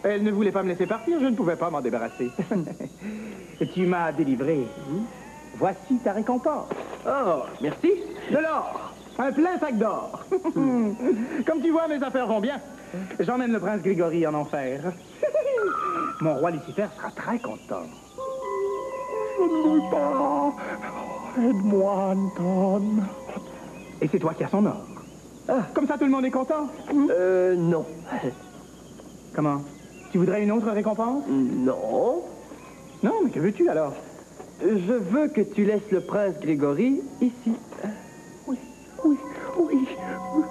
S8: Elle ne voulait pas me laisser partir, je ne pouvais pas m'en débarrasser. Et tu m'as délivré. Voici ta récompense.
S3: Oh, merci.
S8: De l'or. Un plein sac d'or. Comme tu vois, mes affaires vont bien. J'emmène le prince Grégory en enfer. Mon roi Lucifer sera très content.
S1: Je ne veux pas. Aide-moi, Anton.
S8: Et c'est toi qui as son or. Ah, comme ça, tout le monde est content?
S3: Non.
S8: Comment? Tu voudrais une autre récompense?
S3: Non.
S8: Non, mais que veux-tu alors?
S3: Je veux que tu laisses le prince Grégory ici.
S1: Oui.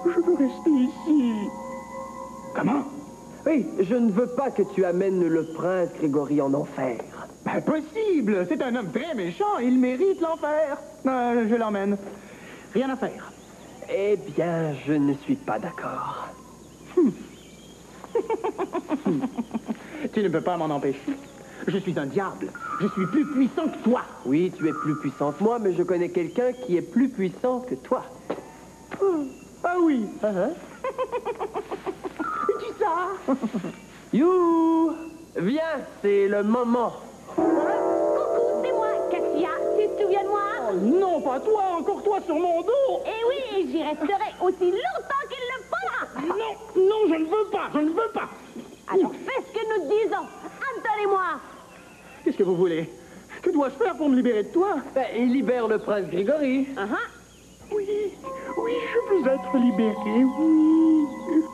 S1: Je veux rester ici.
S8: Comment?
S3: Oui, je ne veux pas que tu amènes le prince Grégory en enfer.
S8: Impossible! C'est un homme très méchant. Il mérite l'enfer. Je l'emmène. Rien à faire.
S3: Eh bien, je ne suis pas d'accord.
S8: Tu ne peux pas m'en empêcher. Je suis un diable. Je suis plus puissant que toi.
S3: Oui, tu es plus puissant que moi, mais je connais quelqu'un qui est plus puissant que toi.
S8: Ah oui.
S3: Tu ça? You! Viens, c'est le moment.
S4: Coucou, c'est moi, Katia. Tu te souviens de moi?
S1: Oh, non, pas toi. Encore toi sur mon dos.
S4: Eh oui, et j'y resterai aussi longtemps qu'il le faudra.
S1: Non, je ne veux pas. Je ne veux pas.
S4: Alors fais ce que nous te disons. Anton et moi.
S8: Qu'est-ce que vous voulez? Que dois-je faire pour me libérer de toi?
S3: Il libère le prince Grégory.
S1: Oui, je veux être libéré, oui.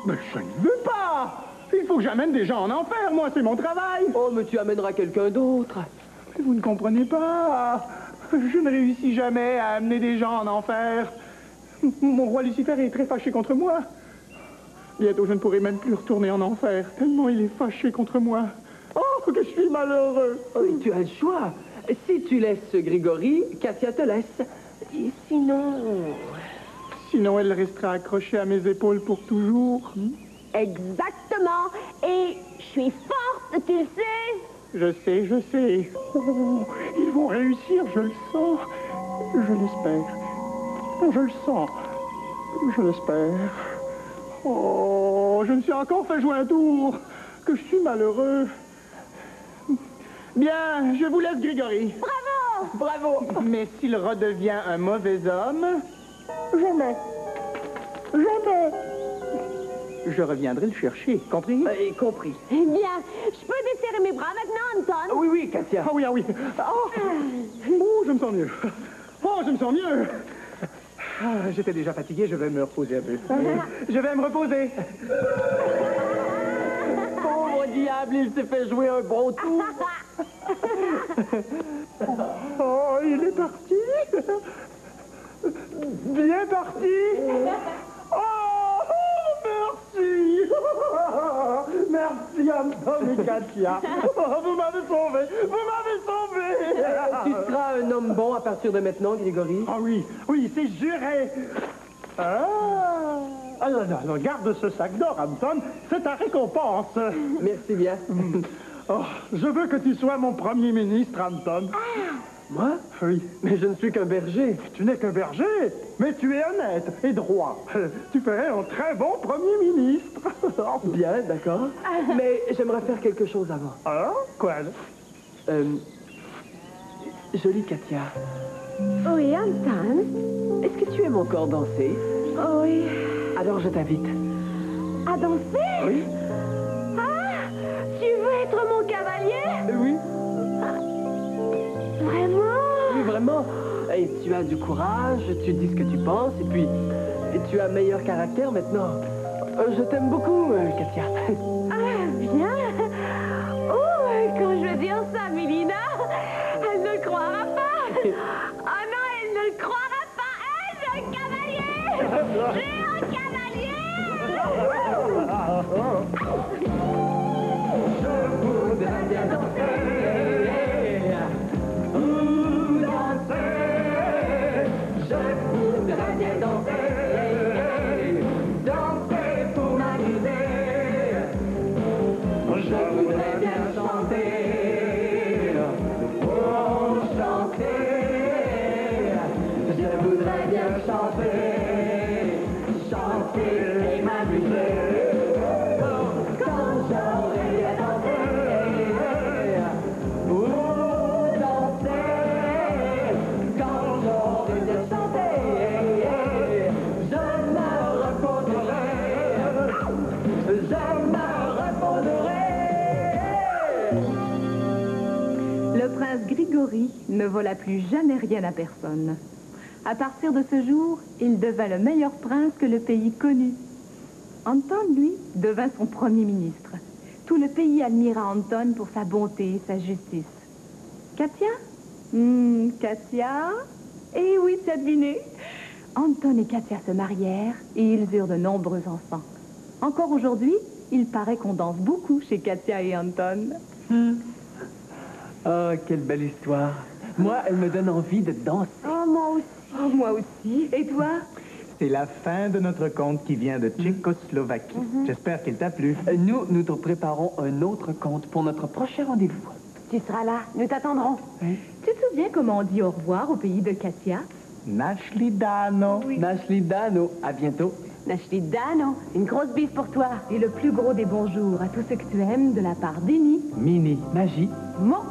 S8: Mais je ne veux pas. Il faut que j'amène des gens en enfer. Moi, c'est mon travail.
S3: Oh, mais tu amèneras quelqu'un d'autre.
S8: Mais vous ne comprenez pas. Je ne réussis jamais à amener des gens en enfer. Mon roi Lucifer est très fâché contre moi. Bientôt, je ne pourrai même plus retourner en enfer, tellement il est fâché contre moi. Oh, que je suis malheureux.
S3: Oh, et tu as le choix. Si tu laisses Grégory, Katia te laisse. Et sinon...
S8: Sinon, elle restera accrochée à mes épaules pour toujours.
S4: Exactement. Et je suis forte, tu le sais.
S8: Je sais. Oh, ils vont réussir, je le sens. Je l'espère. Je le sens. Je l'espère. Oh, je me suis encore fait jouer un tour. Que je suis malheureux. Bien, je vous laisse, Grégory.
S4: Bravo.
S8: Mais s'il redevient un mauvais homme, jamais. Je reviendrai le chercher, compris?
S3: Compris.
S4: Eh bien, je peux desserrer mes bras maintenant, Anton?
S3: Oui, Katia.
S8: Ah oui. Oh, je me sens mieux. Ah, j'étais déjà fatigué, je vais me reposer un peu. Je vais me reposer.
S3: Pauvre diable, il s'est fait jouer un bon tour.
S8: Oh, il est parti. Bien parti. Oh, merci. Merci, Anton et Katia. Oh, vous m'avez sauvé.
S3: Tu seras un homme bon à partir de maintenant, Grégory.
S8: Ah oui, c'est juré. Alors, garde ce sac d'or, Anton. C'est ta récompense.
S3: Merci bien.
S8: Oh, je veux que tu sois mon premier ministre, Anton.
S3: Moi?
S8: Oui.
S3: Mais je ne suis qu'un berger.
S8: Tu n'es qu'un berger, mais tu es honnête et droit. Tu ferais un très bon premier ministre.
S3: Bien, d'accord. Mais j'aimerais faire quelque chose avant.
S8: Ah, quoi?
S3: Jolie Katia,
S6: Oui, Anton.
S3: est-ce que tu aimes encore danser?
S6: Oui.
S3: Alors je t'invite.
S6: À danser?
S3: Oui?
S6: Ah! Tu veux être mon cavalier?
S3: Oui.
S6: Vraiment?
S3: Oui, vraiment. Et tu as du courage, tu dis ce que tu penses, et puis tu as meilleur caractère maintenant. Je t'aime beaucoup, Katia.
S6: Ah, bien. Oh, quand je vais dire ça, Mélina, elle ne le croira pas. Ah non, elle ne le croira pas. Elle, j'ai un cavalier. J'ai un cavalier.
S3: Je voudrais bien danser. Je voudrais bien danser. Danser pour m'amuser.
S2: Le prince Grigori ne vola plus jamais rien à personne. À partir de ce jour, il devint le meilleur prince que le pays connut. Anton, lui, devint son premier ministre. Tout le pays admira Anton pour sa bonté et sa justice. Katia? Katia? Eh oui, tu as deviné. Anton et Katia se marièrent et ils eurent de nombreux enfants. Encore aujourd'hui, il paraît qu'on danse beaucoup chez Katia et Anton.
S3: Oh, quelle belle histoire. Moi, elle me donne envie de danser.
S2: Oh, moi aussi. Oh, moi aussi. Et toi?
S8: C'est la fin de notre conte qui vient de Tchécoslovaquie. J'espère qu'il t'a plu.
S3: Nous te préparons un autre conte pour notre prochain rendez-vous.
S6: Tu seras là, nous t'attendrons.
S2: Tu te souviens comment on dit au revoir au pays de Katia?
S8: Nashlidano.
S3: Nashlidano, à bientôt.
S6: Nashlidano, une grosse bise pour toi.
S2: Et le plus gros des bonjours à tous ceux que tu aimes de la part d'Eni.
S8: Mini.
S3: Magie.
S2: Mon.